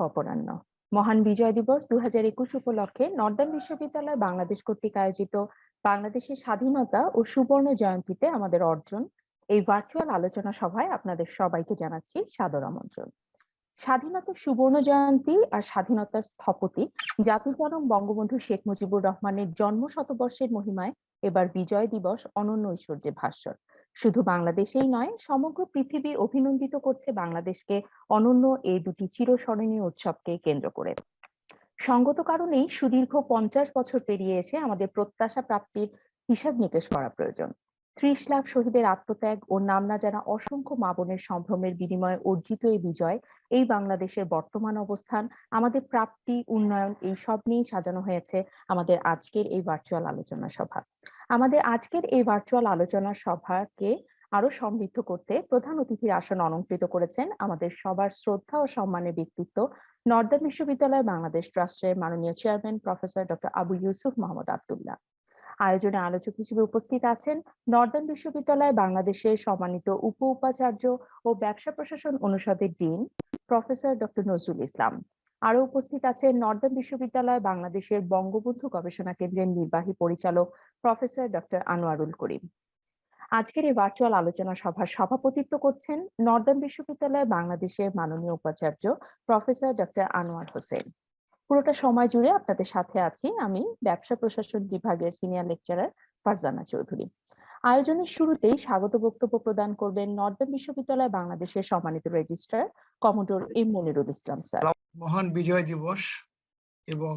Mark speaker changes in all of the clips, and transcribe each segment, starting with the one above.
Speaker 1: অপরাহ্ন। মহান বিজয় দিবস 2021 উপলক্ষে নর্দার্ন বিশ্ববিদ্যালয় বাংলাদেশ কর্তৃক আয়োজিত বাংলাদেশের স্বাধীনতা ও সুবর্ণ জয়ন্তীতে আমাদের অর্জন এই ভার্চুয়াল আলোচনা সভায় আপনাদের সবাইকে জানাচ্ছি সাদর আমন্ত্রণ। স্বাধীনতার সুবর্ণ জয়ন্তী আর স্বাধীনতার স্থপতি জাতির জনক বঙ্গবন্ধু শেখ মুজিবুর রহমানের জন্ম শতবর্ষের মহিমায় এবার বিজয় দিবস অনন্য ঐশ্বর্যে ভাস্বর। শুধু বাংলাদেশেই নয়, সমগ্র পৃথিবী অভিনন্দিত করছে বাংলাদেশকে অনন্য এই দুটি চিরস্মরণীয় উৎসবকে কেন্দ্র করে। সঙ্গত কারণেই সুদীর্ঘ 50 বছর পেরিয়ে এসে আমাদের প্রত্যাশা প্রাপ্তির হিসাব নিকেশ করা প্রয়োজন। 30 লাখ শহীদের আত্মত্যাগ ও নাম না জানা অসংখ্য মা বোনের সম্ভ্রমের বিনিময়ে অর্জিত এই বিজয়, এই বাংলাদেশের বর্তমান অবস্থান, আমাদের প্রাপ্তি, উন্নয়ন, এই সব নিয়েই সাজানো হয়েছে আমাদের আজকের এই ভার্চুয়াল আলোচনা সভা। আমাদের আজকের এই ভার্চুয়াল আলোচনা সভাকে আরো সমৃদ্ধ করতে প্রধান অতিথির আসন অলংকৃত করেছেন আমাদের সবার শ্রদ্ধা ও সম্মানের ব্যক্তিত্ব, নর্দার্ন বিশ্ববিদ্যালয় বাংলাদেশ ট্রাস্টের মাননীয় chairman professor doctor Abu Yusuf Mohammad Abdullah. আয়োজনে আলোচক হিসেবে উপস্থিত আছেন নর্দার্ন বিশ্ববিদ্যালয় বাংলাদেশের সম্মানিত উপাচার্য ও ব্যবসা প্রশাসন অনুষদের dean professor doctor Nazrul Islam. আরো উপস্থিত আছেন নর্দার্ন বিশ্ববিদ্যালয় বাংলাদেশের বঙ্গবন্ধু গবেষণা কেন্দ্রের নির্বাহী পরিচালক প্রফেসর ডক্টর আনোয়ারুল করিম। আজকের এই ভার্চুয়াল আলোচনা সভার সভাপতিত্ব করছেন নর্দার্ন বিশ্ববিদ্যালয় বাংলাদেশের মাননীয় উপাচার্য প্রফেসর ডক্টর আনোয়ার হোসেন। পুরোটা সময় জুড়ে আপনাদের সাথে আছি আমি, ব্যবসা প্রশাসন বিভাগের সিনিয়র লেকচারার ফারজানা চৌধুরী। আয়োজনের শুরুতেই স্বাগত বক্তব্য প্রদান করবেন নর্দার্ন বিশ্ববিদ্যালয় বাংলাদেশের সম্মানিত রেজিস্ট্রার কমোডোর এম মনিরুল ইসলাম স্যার।
Speaker 2: মহান বিজয় দিবস এবং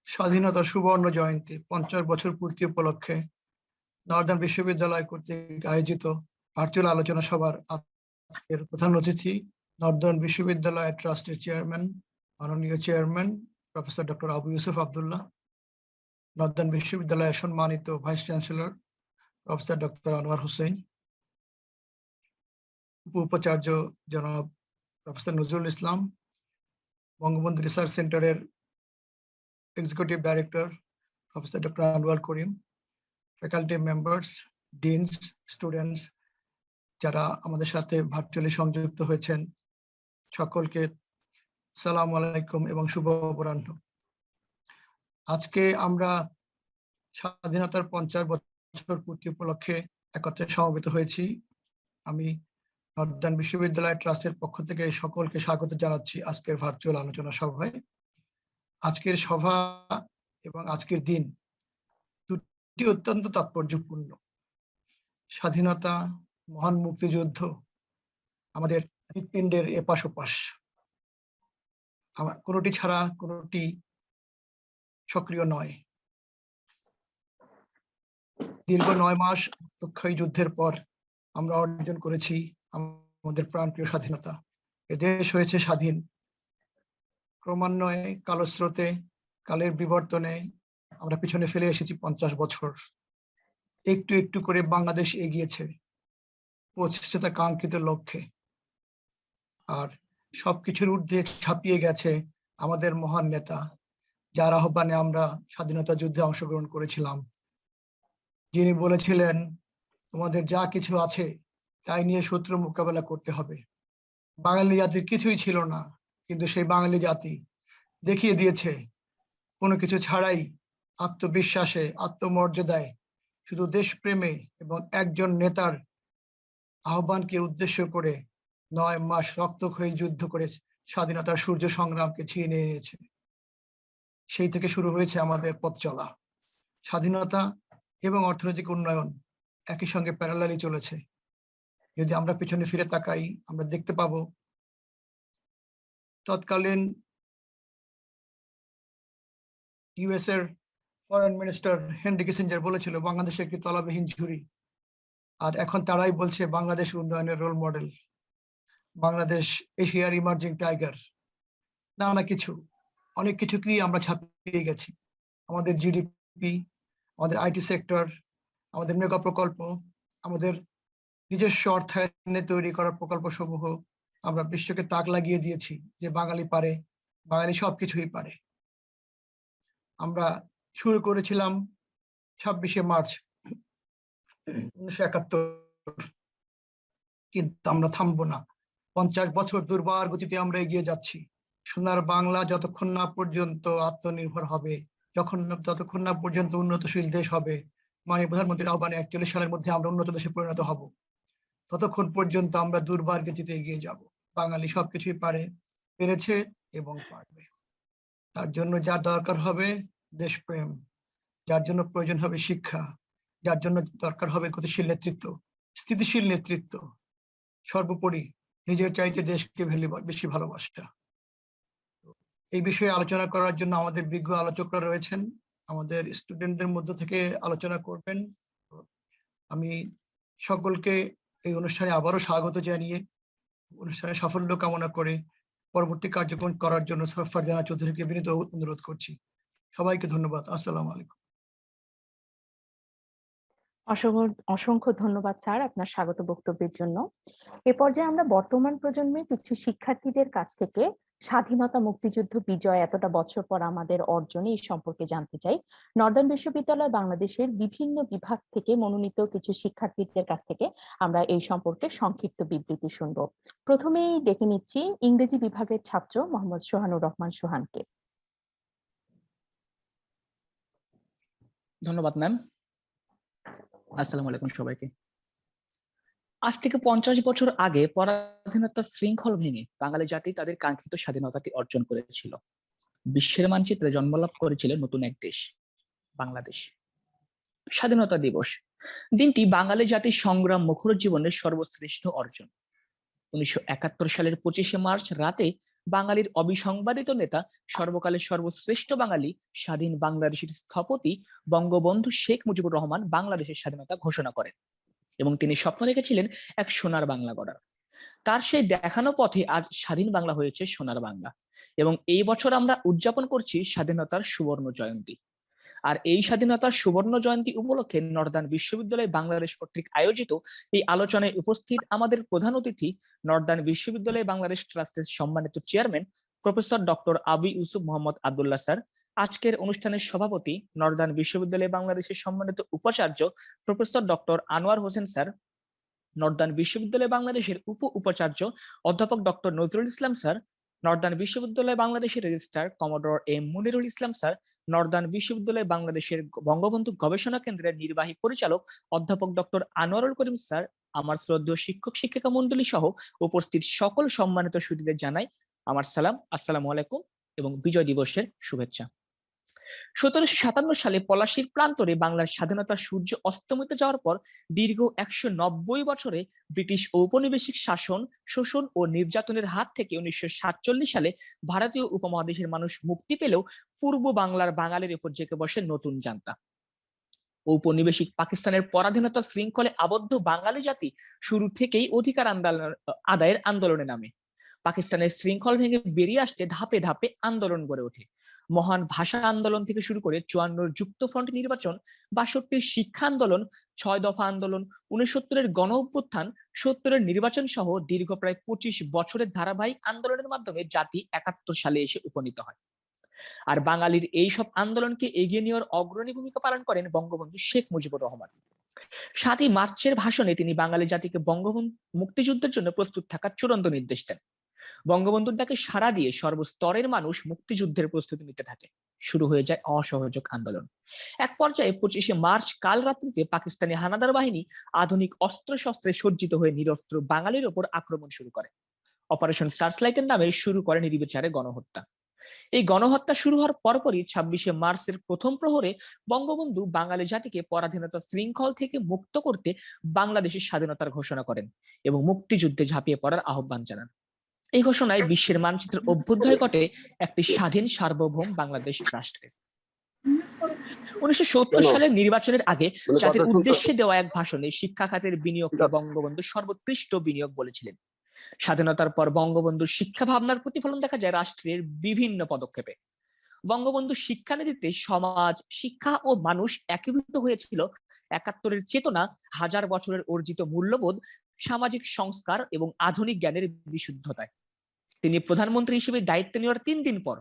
Speaker 2: স্বাধীনতার সুবর্ণ জয়ন্তী 50 বছর পূর্তি উপলক্ষে নর্দার্ন বিশ্ববিদ্যালয় কর্তৃক আয়োজিত ভার্চুয়াল আলোচনা সভার আজকের প্রধান অতিথি নর্দার্ন বিশ্ববিদ্যালয় ট্রাস্টের চেয়ারম্যান মাননীয় chairman professor doctor Abu Yusuf Abdullah, northern বিশ্ববিদ্যালয়ের সম্মানিত vice chancellor professor doctor Anwar Hossain, উপাচার্য জনাব প্রফেসর নজরুল ইসলাম, বঙ্গবন্ধু রিসার্চ সেন্টারের executive director professor doctor Anwar Karim, faculty members, deans, students যারা আমাদের সাথে ভার্চুয়ালি সংযুক্ত হয়েছেন, সকলকে আসসালামু আলাইকুম এবং শুভ অপরাহ্ন। আজকে আমরা স্বাধীনতার 50 বছর পূর্তি উপলক্ষে একত্রে সমবেত হয়েছি। আমি নর্দার্ন বিশ্ববিদ্যালয় ট্রাস্টের পক্ষ থেকে সকলকে স্বাগত জানাচ্ছি আজকের ভার্চুয়াল আলোচনা সভায়। আজকের সভা এবং আজকের দিন দুটি অত্যন্ত তাৎপর্যপূর্ণ। স্বাধীনতা, মহান মুক্তিযুদ্ধ আমাদের হৃৎপিণ্ডের এপাশ ওপাশ, কোনোটি ছাড়া কোনোটি সক্রিয় নয়। দীর্ঘ 9 মাস রক্তক্ষয়ী যুদ্ধের পর আমরা অর্জন করেছি আমাদের প্রাণপ্রিয় স্বাধীনতা। এ দেশ হয়েছে স্বাধীন। ক্রমান্বয়ে কালস্রোতে, কালের বিবর্তনে আমরা পিছনে ফেলে এসেছি 50 বছর। একটু একটু করে বাংলাদেশ এগিয়েছে, পৌঁছেছে তার কাঙ্ক্ষিত লক্ষ্যে। আর সবকিছুর ঊর্ধ্বে ছাপিয়ে গেছে আমাদের মহান নেতা, যার আহ্বানে আমরা স্বাধীনতা যুদ্ধে অংশগ্রহণ করেছিলাম। যিনি বলেছিলেন, তোমাদের যা কিছু আছে তাই নিয়ে শত্রু মোকাবেলা করতে হবে। বাঙালি জাতির কিছুই ছিল না, কিন্তু সেই বাঙালি জাতি দেখিয়ে দিয়েছে কোনো কিছু ছাড়াই আত্মবিশ্বাসে, আত্মমর্যাদায়, শুধু দেশপ্রেমে এবং একজন নেতার আহ্বানকে উদ্দেশ্য করে 9 মাস রক্তক্ষয়ী যুদ্ধ করে স্বাধীনতার সূর্য সংগ্রামকে ছিনিয়ে নিয়েছে। সেই থেকে শুরু হয়েছে আমাদের পথ চলা। স্বাধীনতা এবং অর্থনৈতিক উন্নয়ন একই সঙ্গে প্যারালালি চলেছে। যদি আমরা পিছনে ফিরে তাকাই, আমরা দেখতে পাবো তৎকালীন ইউএস এর ফরেন মিনিস্টার হেনরি কিসিঞ্জার বলেছিল বাংলাদেশ একটি তলাবিহীন ঝুড়ি, আর এখন তারাই বলছে বাংলাদেশ উন্নয়নের রোল মডেল, বাংলাদেশ এশিয়ার ইমার্জিং টাইগার। না কিছু, অনেক কিছুকেই আমরা ছাপিয়ে গেছি। আমাদের জিডিপি, আমাদের আইটি সেক্টর, আমাদের মেগা প্রকল্প, আমাদের নিজস্ব অর্থায়নে তৈরি করা প্রকল্প সমূহ আমরা বিশ্বকে তাক লাগিয়ে দিয়েছি যে বাঙালি পারে, বাঙালি সবকিছুই পারে। আমরা শুরু করেছিলাম 26শে মার্চ 1971, কিন্তু আমরা থামবো না। 50 বছর দুর্বার গতিতে আমরা এগিয়ে যাচ্ছি। সোনার বাংলা যতক্ষণ না পর্যন্ত আত্মনির্ভর হবে, যতক্ষণ না পর্যন্ত উন্নতশীল দেশ হবে, মাননীয় প্রধানমন্ত্রীর আহ্বানে 41 সালের মধ্যে আমরা উন্নত দেশে পরিণত হব, ততক্ষণ পর্যন্ত আমরা দুর্বার গতিতে এগিয়ে যাব। বাঙালি সবকিছুই পারে, পেরেছে এবং পারবে। তার জন্য যার দরকার হবে দেশপ্রেম, যার জন্য প্রয়োজন হবে শিক্ষা, যার জন্য দরকার হবে গতিশীল নেতৃত্ব, স্থিতিশীল নেতৃত্ব, সর্বোপরি নিজের চাইতে দেশকে বেশি ভালোবাসা। এই বিষয়ে আলোচনা করার জন্য আমাদের বিজ্ঞ আলোচকরা রয়েছেন, আমাদের স্টুডেন্টদের মধ্য থেকে আলোচনা করবেন। আমি সকলকে এই অনুষ্ঠানে আবারও স্বাগত জানিয়ে অনুষ্ঠানের সাফল্য কামনা করে পরবর্তী কার্যক্রম করার জন্য ফারজানা চৌধুরীকে বিনীত অনুরোধ করছি। সবাইকে ধন্যবাদ। আসসালামু আলাইকুম।
Speaker 1: অসংখ্য অসংখ্য ধন্যবাদ স্যার আপনার স্বাগত বক্তব্যের জন্য। এ পর্যায়ে আমরা বর্তমান প্রজন্মের কিছু শিক্ষার্থীদের কাছ থেকে স্বাধীনতা, মুক্তিযুদ্ধ, বিজয় এতটা বছর পর আমাদের অর্জনে এই সম্পর্কে জানতে চাই। নর্দার্ন বিশ্ববিদ্যালয় বাংলাদেশের বিভিন্ন বিভাগ থেকে মনোনীত কিছু শিক্ষার্থীদের কাছ থেকে আমরা এই সম্পর্কে সংক্ষিপ্ত বিবৃতি শুনব। প্রথমেই ডেকে নিচ্ছি ইংরেজি বিভাগের ছাত্র মোহাম্মদ সোহানুর রহমান সোহানকে।
Speaker 3: ধন্যবাদ ম্যাম। আসসালামু আলাইকুম সবাইকে। আজ থেকে 50 বছর আগে পরাধীনতার শৃঙ্খল ভেঙে বাঙালি জাতি তাদের কাঙ্ক্ষিত স্বাধীনতাটি অর্জন করেছিল। বিশ্বের মানচিত্রে জন্মলাভ করেছিল নতুন এক দেশ, বাংলাদেশ। স্বাধীনতা দিবস দিনটি বাঙালি জাতির সংগ্রাম মুখর জীবনের সর্বশ্রেষ্ঠ অর্জন। 1971 সালের 25শে মার্চ রাতে বাঙালির অবিসংবাদিত নেতা, সর্বকালের সর্বশ্রেষ্ঠ বাঙালি, স্বাধীন বাংলাদেশের স্থপতি বঙ্গবন্ধু শেখ মুজিবুর রহমান বাংলাদেশের স্বাধীনতা ঘোষণা করেন এবং তিনি স্বপ্ন দেখেছিলেন এক সোনার বাংলা গড়ার। তার সেই দেখানো পথে আজ স্বাধীন বাংলা হয়েছে সোনার বাংলা এবং এই বছর আমরা উদযাপন করছি স্বাধীনতার সুবর্ণ জয়ন্তী। আর এই স্বাধীনতার সুবর্ণ জয়ন্তী উপলক্ষে নর্দার্ন বিশ্ববিদ্যালয় বাংলাদেশ কর্তৃক আয়োজিত এই আলোচনায় উপস্থিত আমাদের প্রধান অতিথি, নর্দার্ন বিশ্ববিদ্যালয় বাংলাদেশ ট্রাস্টের সম্মানিত chairman professor doctor Abu Yusuf Mohammad Abdullah sir, আজকের অনুষ্ঠানের সভাপতি, নর্দার্ন বিশ্ববিদ্যালয় বাংলাদেশের সম্মানিত উপাচার্য professor doctor Anwar Hossain sir, Northern বিশ্ববিদ্যালয় বাংলাদেশের উপাচার্য অধ্যাপক doctor Nazrul Islam sir, Northern বিশ্ববিদ্যালয় বাংলাদেশের রেজিস্ট্রার কমোডর এম মুনিরুল ইসলাম স্যার, নর্দার্ন বিশ্ববিদ্যালয় বাংলাদেশের বঙ্গবন্ধু গবেষণা কেন্দ্রের নির্বাহী পরিচালক অধ্যাপক ডক্টর আনোয়ারুল করিম স্যার, আমার শ্রদ্ধেয় শিক্ষক শিক্ষিকা মণ্ডলী সহ উপস্থিত সকল সম্মানিত সুধীদের জানাই আমার সালাম, আসসালামু আলাইকুম এবং বিজয় দিবসের শুভেচ্ছা। 1757 সালে পলাশীর প্রান্তরে বাংলার স্বাধীনতার সূর্য অস্তমিত যাওয়ার পর দীর্ঘ 190 বছরে ব্রিটিশ ঔপনিবেশিক শাসন, শোষণ ও নির্যাতনের হাত থেকে 1947 সালে ভারতীয় উপমহাদেশের মানুষ মুক্তি পেলেও পূর্ব বাংলার বাঙালির উপর জেঁকে বসে নতুন জান্তা। ঔপনিবেশিক পাকিস্তানের পরাধীনতা শৃঙ্খলে আবদ্ধ বাঙালি জাতি শুরু থেকেই অধিকার আদায়ের আন্দোলনে নামে। পাকিস্তানের শৃঙ্খল ভেঙে বেরিয়ে আসতে ধাপে ধাপে আন্দোলন গড়ে ওঠে। মহান ভাষা আন্দোলন থেকে শুরু করে 54 যুক্তফ্রন্ট নির্বাচন, 62 শিক্ষা আন্দোলন, 6 দফা আন্দোলন, 69 গণ অভ্যুত্থান, 70 নির্বাচন সহ দীর্ঘ প্রায় 25 বছরের ধারাবাহিক আন্দোলনের মাধ্যমে জাতি 71 সালে এসে উপনীত হয়। আর বাঙালির এই সব আন্দোলনকে এগিয়ে নেওয়ার অগ্রণী ভূমিকা পালন করেন বঙ্গবন্ধু শেখ মুজিবুর রহমান। 7ই মার্চের ভাষণে তিনি বাঙালি জাতিকে বঙ্গবন্ধু মুক্তিযুদ্ধের জন্য প্রস্তুত থাকার চূড়ান্ত নির্দেশ দেন। বঙ্গবন্ধুর ডাকে সাড়া দিয়ে সর্বস্তরের মানুষ মুক্তিযুদ্ধের প্রস্তুতি নিতে থাকে। শুরু হয়ে যায় অসহযোগ আন্দোলন। এক পর্যায়ে 25শে মার্চ কাল রাত্রিতে পাকিস্তানি হানাদার বাহিনী আধুনিক অস্ত্র শস্ত্রে সজ্জিত হয়ে নিরস্ত্র বাঙালির ওপর আক্রমণ শুরু করে। অপারেশন সার্চলাইটের নামে শুরু করে নির্বিচারে গণহত্যা। এই গণহত্যা শুরু হওয়ার পরপরই 26শে মার্চের প্রথম প্রহরে বঙ্গবন্ধু বাঙালি জাতিকে পরাধীনতা শৃঙ্খল থেকে মুক্ত করতে বাংলাদেশের স্বাধীনতার ঘোষণা করেন এবং মুক্তিযুদ্ধে ঝাঁপিয়ে পড়ার আহ্বান জানান। এই ঘোষণায় বিশ্বের মানচিত্রের অভ্যুদয় ঘটে একটি স্বাধীন সার্বভৌম বাংলাদেশ রাষ্ট্রের। 1970 সালের নির্বাচনের আগে জাতির উদ্দেশ্যে দেওয়া এক ভাষণে শিক্ষা খাতের বিনিয়োগকে বঙ্গবন্ধু সর্বোৎকৃষ্ট বিনিয়োগ বলেছিলেন। স্বাধীনতার পর বঙ্গবন্ধুর শিক্ষা ভাবনার প্রতিফলন দেখা যায় রাষ্ট্রের বিভিন্ন পদক্ষেপে। বঙ্গবন্ধু শিক্ষানীতিতে সমাজ, শিক্ষা ও মানুষ একীভূত হয়েছিল 71-এর চেতনা, হাজার বছরের অর্জিত মূল্যবোধ, সামাজিক সংস্কার এবং আধুনিক জ্ঞানের বিশুদ্ধতায়। তিনি প্রধানমন্ত্রী হিসেবে দায়িত্ব নেওয়ার 3 দিন পর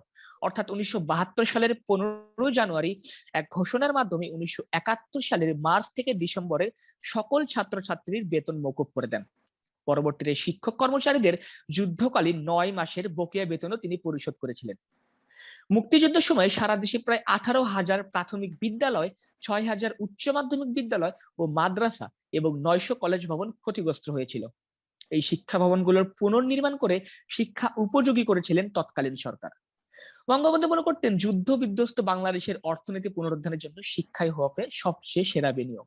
Speaker 3: অর্থাৎ 1972 সালের 15 জানুয়ারি এক ঘোষণার মাধ্যমে 1971 সালের মার্চ থেকে ডিসেম্বরের সকল ছাত্রছাত্রীর বেতন মওকুফ করে দেন। পরবর্তীতে শিক্ষক কর্মচারীদের যুদ্ধকালীন 9 মাসের বকেয়া বেতনও তিনি পরিশোধ করেছিলেন। মুক্তিযুদ্ধের সময় সারা দেশে প্রায় 18,000 প্রাথমিক বিদ্যালয়, 6,000 উচ্চ মাধ্যমিক বিদ্যালয় ও মাদ্রাসা এবং 900 কলেজ ভবন ক্ষতিগ্রস্ত হয়েছিল। এই শিক্ষা ভবনগুলোর পুনর্নির্মাণ করে শিক্ষা উপযোগী করেছিলেন তৎকালীন সরকার। বঙ্গবন্ধু মনে করতেন যুদ্ধ বিধ্বস্ত বাংলাদেশের অর্থনীতি পুনরুদ্ধারের জন্য শিক্ষাই হবে সবচেয়ে সেরা বিনিয়োগ।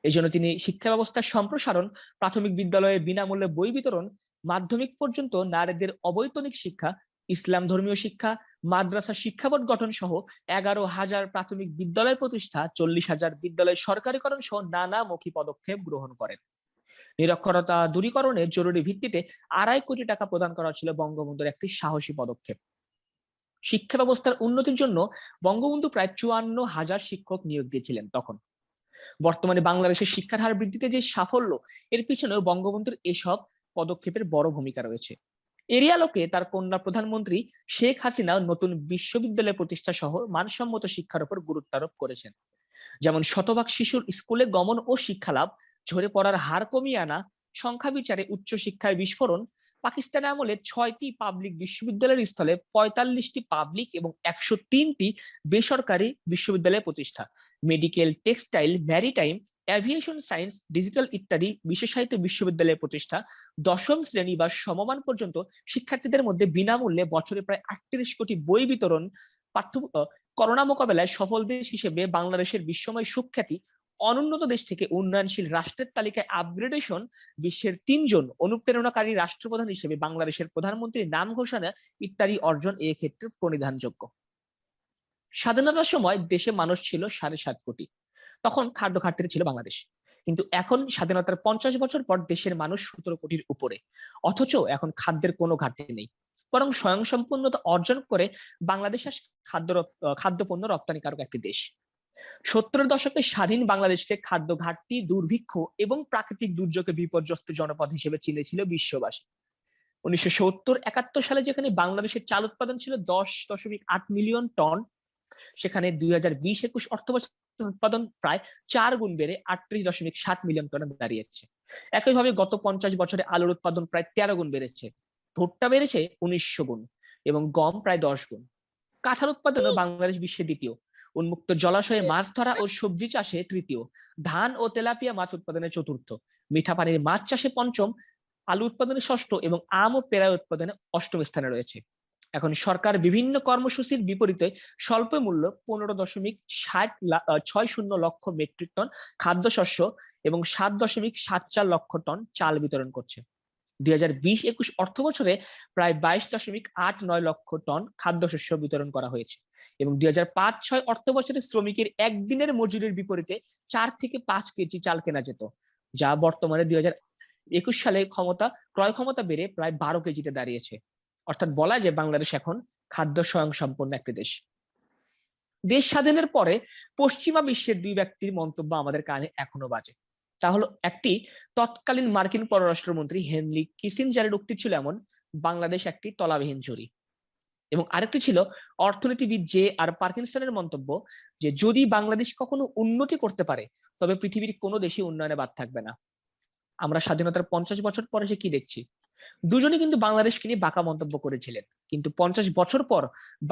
Speaker 3: এই জন্য তিনি শিক্ষা ব্যবস্থার সম্প্রসারণ, প্রাথমিক বিদ্যালয়ে বিনামূল্যে বই বিতরণ, মাধ্যমিক পর্যন্ত নারীদের অবৈতনিক শিক্ষা, ইসলাম ধর্মীয় শিক্ষা, মাদ্রাসা শিক্ষা বোর্ড গঠন সহ 11,000 প্রাথমিক বিদ্যালয় প্রতিষ্ঠা, 40,000 বিদ্যালয় সরকারিকরণ সহ নানামুখী পদক্ষেপ গ্রহণ করেন। নিরক্ষরতা দূরীকরণে জরুরি ভিত্তিতে 2.5 কোটি টাকা প্রদান করা ছিল বঙ্গবন্ধুর একটি সাহসী পদক্ষেপ। শিক্ষা ব্যবস্থার উন্নতির জন্য বঙ্গবন্ধু প্রায় 54,000 শিক্ষক নিয়োগ দিয়েছিলেন তখন। বর্তমানে বাংলাদেশের শিক্ষার হার বৃদ্ধিতে যে সাফল্য, এর পিছনেও বঙ্গবন্ধুর এসব পদক্ষেপের বড় ভূমিকা রয়েছে। এরই আলোকে তার কন্যা প্রধানমন্ত্রী শেখ হাসিনা নতুন বিশ্ববিদ্যালয় প্রতিষ্ঠা সহ মানসম্মত শিক্ষার উপর গুরুত্ব আরোপ করেছেন। যেমন শতভাগ শিশুর স্কুলে গমন ও শিক্ষা লাভ, ঝরে পড়ার হার কমিয়ে আনা, সংখ্যা বিচারে উচ্চ শিক্ষায় বিস্ফোরণ, পাকিস্তান আমলে 6টি পাবলিক বিশ্ববিদ্যালয়ের স্থলে 45টি পাবলিক এবং 103টি বেসরকারি বিশ্ববিদ্যালয় প্রতিষ্ঠা, medical, textile, maritime, aviation science, digital ইত্যাদি বিশেষায়িত বিশ্ববিদ্যালয় প্রতিষ্ঠা, 10ম শ্রেণী বা সমমান পর্যন্ত শিক্ষার্থীদের মধ্যে বিনামূল্যে বছরে প্রায় 38 কোটি বই বিতরণ, করোনা মোকাবেলায় সফল দেশ হিসেবে বাংলাদেশের বিশ্বময় সুখ্যাতি, অনুন্নত দেশ থেকে উন্নয়নশীল রাষ্ট্রের তালিকায় আপগ্রেডেশন, বিশ্বের 3জন অনুপ্রেরণাকারী রাষ্ট্রপ্রধান হিসেবে বাংলাদেশের প্রধানমন্ত্রীর নাম ঘোষণা ইত্যাদি অর্জন এই ক্ষেত্রে প্রণিধানযোগ্য। স্বাধীনতার সময় দেশে মানুষ ছিল 7.5 কোটি, তখন খাদ্য ঘাটতি ছিল বাংলাদেশ। কিন্তু এখন স্বাধীনতার 50 বছর পর দেশের মানুষ 17 কোটির উপরে, অথচ এখন খাদ্যের কোনো ঘাটতি নেই, বরং স্বয়ংসম্পূর্ণতা অর্জন করে বাংলাদেশ খাদ্যপণ্য রপ্তানিকারক একটি দেশ। 70-এর দশকে স্বাধীন বাংলাদেশকে খাদ্য ঘাটতি, দুর্ভিক্ষ এবং প্রাকৃতিক দুর্যোগে বিপর্যস্ত জনপদ হিসেবে চিনেছিল বিশ্ববাসী। 1970-71 সালে যেখানে বাংলাদেশের চাল উৎপাদন ছিল 10.8 মিলিয়ন টন, সেখানে 2020-21 অর্থবছর উৎপাদন প্রায় 4 গুণ বেড়ে 38.7 মিলিয়ন টনে দাঁড়িয়েছে। একইভাবে গত 50 বছরে আলুর উৎপাদন প্রায় 13 গুণ বেড়েছে, ভুট্টা বেড়েছে 1900 গুণ এবং গম প্রায় 10 গুণ। কাঁঠাল উৎপাদনে বাংলাদেশ বিশ্বের দ্বিতীয়, উন্মুক্ত জলাশয়ে মাছ ধরা ও সবজি চাষে তৃতীয়, ধান ও তেলাপিয়া মাছ উৎপাদনে চতুর্থ, মিঠা পানির মাছ চাষে পঞ্চম, আলু উৎপাদনে ষষ্ঠ এবং আম ও পেঁয়াজ উৎপাদনে 8ম স্থানে রয়েছে। এখন সরকার বিভিন্ন কর্মসূচির বিপরীতে স্বল্প মূল্য 15.60 লক্ষ মেট্রিক টন খাদ্যশস্য এবং 7.74 লক্ষ টন চাল বিতরণ করছে। 2020-21 অর্থ বছরে প্রায় 22.89 লক্ষ টন খাদ্যশস্য বিতরণ করা হয়েছে এবং 2005-06 অর্থ বছরে শ্রমিকের একদিনের মজুরির বিপরীতে 4 থেকে 5 কেজি চাল কেনা যেত, যা বর্তমানে 2021 সালে ক্রয় ক্ষমতা বেড়ে প্রায় 12 কেজিতে দাঁড়িয়েছে। অর্থাৎ বলা যায় বাংলাদেশ এখন খাদ্য স্বয়ংসম্পন্ন একটি দেশ। দেশ স্বাধীনের পরে পশ্চিমা বিশ্বের 2 ব্যক্তির মন্তব্য আমাদের কানে এখনো বাজে। তা হলো, একটি তৎকালীন মার্কিন পররাষ্ট্রমন্ত্রী হেনরি কিসিঞ্জারের উক্তি ছিল এমন, বাংলাদেশ একটি তলাবিহীন ঝুড়ি, এবং আরেকটি ছিল অর্থনীতিবিদ J.R. পার্কিনসনের মন্তব্য যে যদি বাংলাদেশ কখনো উন্নতি করতে পারে তবে পৃথিবীর কোনো দেশই উন্নয়নে বাদ থাকবে না। আমরা স্বাধীনতার 50 বছর পরে সে কি দেখছি? দুজনই কিন্তু বাংলাদেশকে নিয়ে বাঁকা মন্তব্য করেছিলেন, কিন্তু 50 বছর পর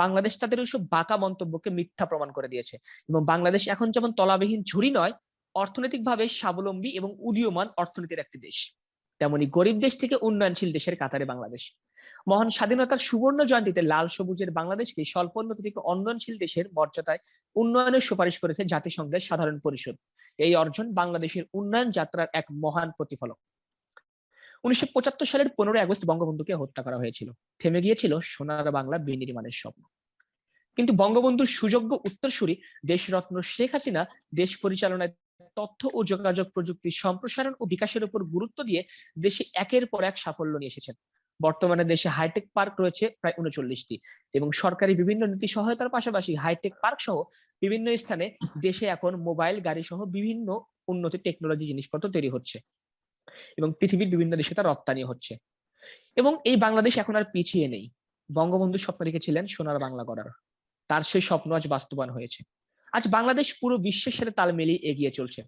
Speaker 3: বাংলাদেশ তাদের ওইসব বাঁকা মন্তব্যকে মিথ্যা প্রমাণ করে দিয়েছে এবং বাংলাদেশ এখন যেমন তলাবিহীন ঝুড়ি নয়, অর্থনৈতিকভাবে স্বাবলম্বী এবং উদীয়মান অর্থনীতির একটি দেশ, তেমনি গরিব দেশ থেকে উন্নয়নশীল দেশের কাতারে বাংলাদেশ। মহান স্বাধীনতার সুবর্ণ জয়ন্তীতে লাল সবুজের বাংলাদেশকে স্বল্পোন্নত থেকে উন্নয়নশীল দেশের মর্যাদায় উন্নয়নের সুপারিশ করেছে জাতিসংঘের সাধারণ পরিষদ। এই অর্জন বাংলাদেশের উন্নয়ন যাত্রার এক মহান প্রতিফলক। 1975 সালের 15 আগস্ট বঙ্গবন্ধুকে হত্যা করা হয়েছিল, থেমে গিয়েছিল সোনার বাংলা বিনির্মাণের স্বপ্ন। কিন্তু বঙ্গবন্ধুর সুযোগ্য উত্তরসূরি দেশরত্ন শেখ হাসিনা দেশ পরিচালনায় তথ্য ও যোগাযোগ প্রযুক্তির সম্প্রসারণ ও বিকাশের উপর গুরুত্ব দিয়ে দেশে একের পর এক সাফল্য নিয়ে এসেছেন। বর্তমানে দেশে হাইটেক পার্ক রয়েছে প্রায় 39টি এবং সরকারি বিভিন্ন নীতি সহায়তার পাশাপাশি হাইটেক পার্ক সহ বিভিন্ন স্থানে দেশে এখন মোবাইল, গাড়ি সহ বিভিন্ন উন্নত টেকনোলজি জিনিসপত্র তৈরি হচ্ছে এবং পৃথিবীর বিভিন্ন দেশে তা রপ্তানি হচ্ছে। এবং এই বাংলাদেশ এখন আর পিছিয়ে নেই। বঙ্গবন্ধু স্বপ্ন রেখেছিলেন সোনার বাংলা গড়ার, তার সেই স্বপ্ন আজ বাস্তবায়ন হয়েছে। আজ বাংলাদেশ পুরো বিশ্বের সাথে তাল মিলিয়ে এগিয়ে চলছে।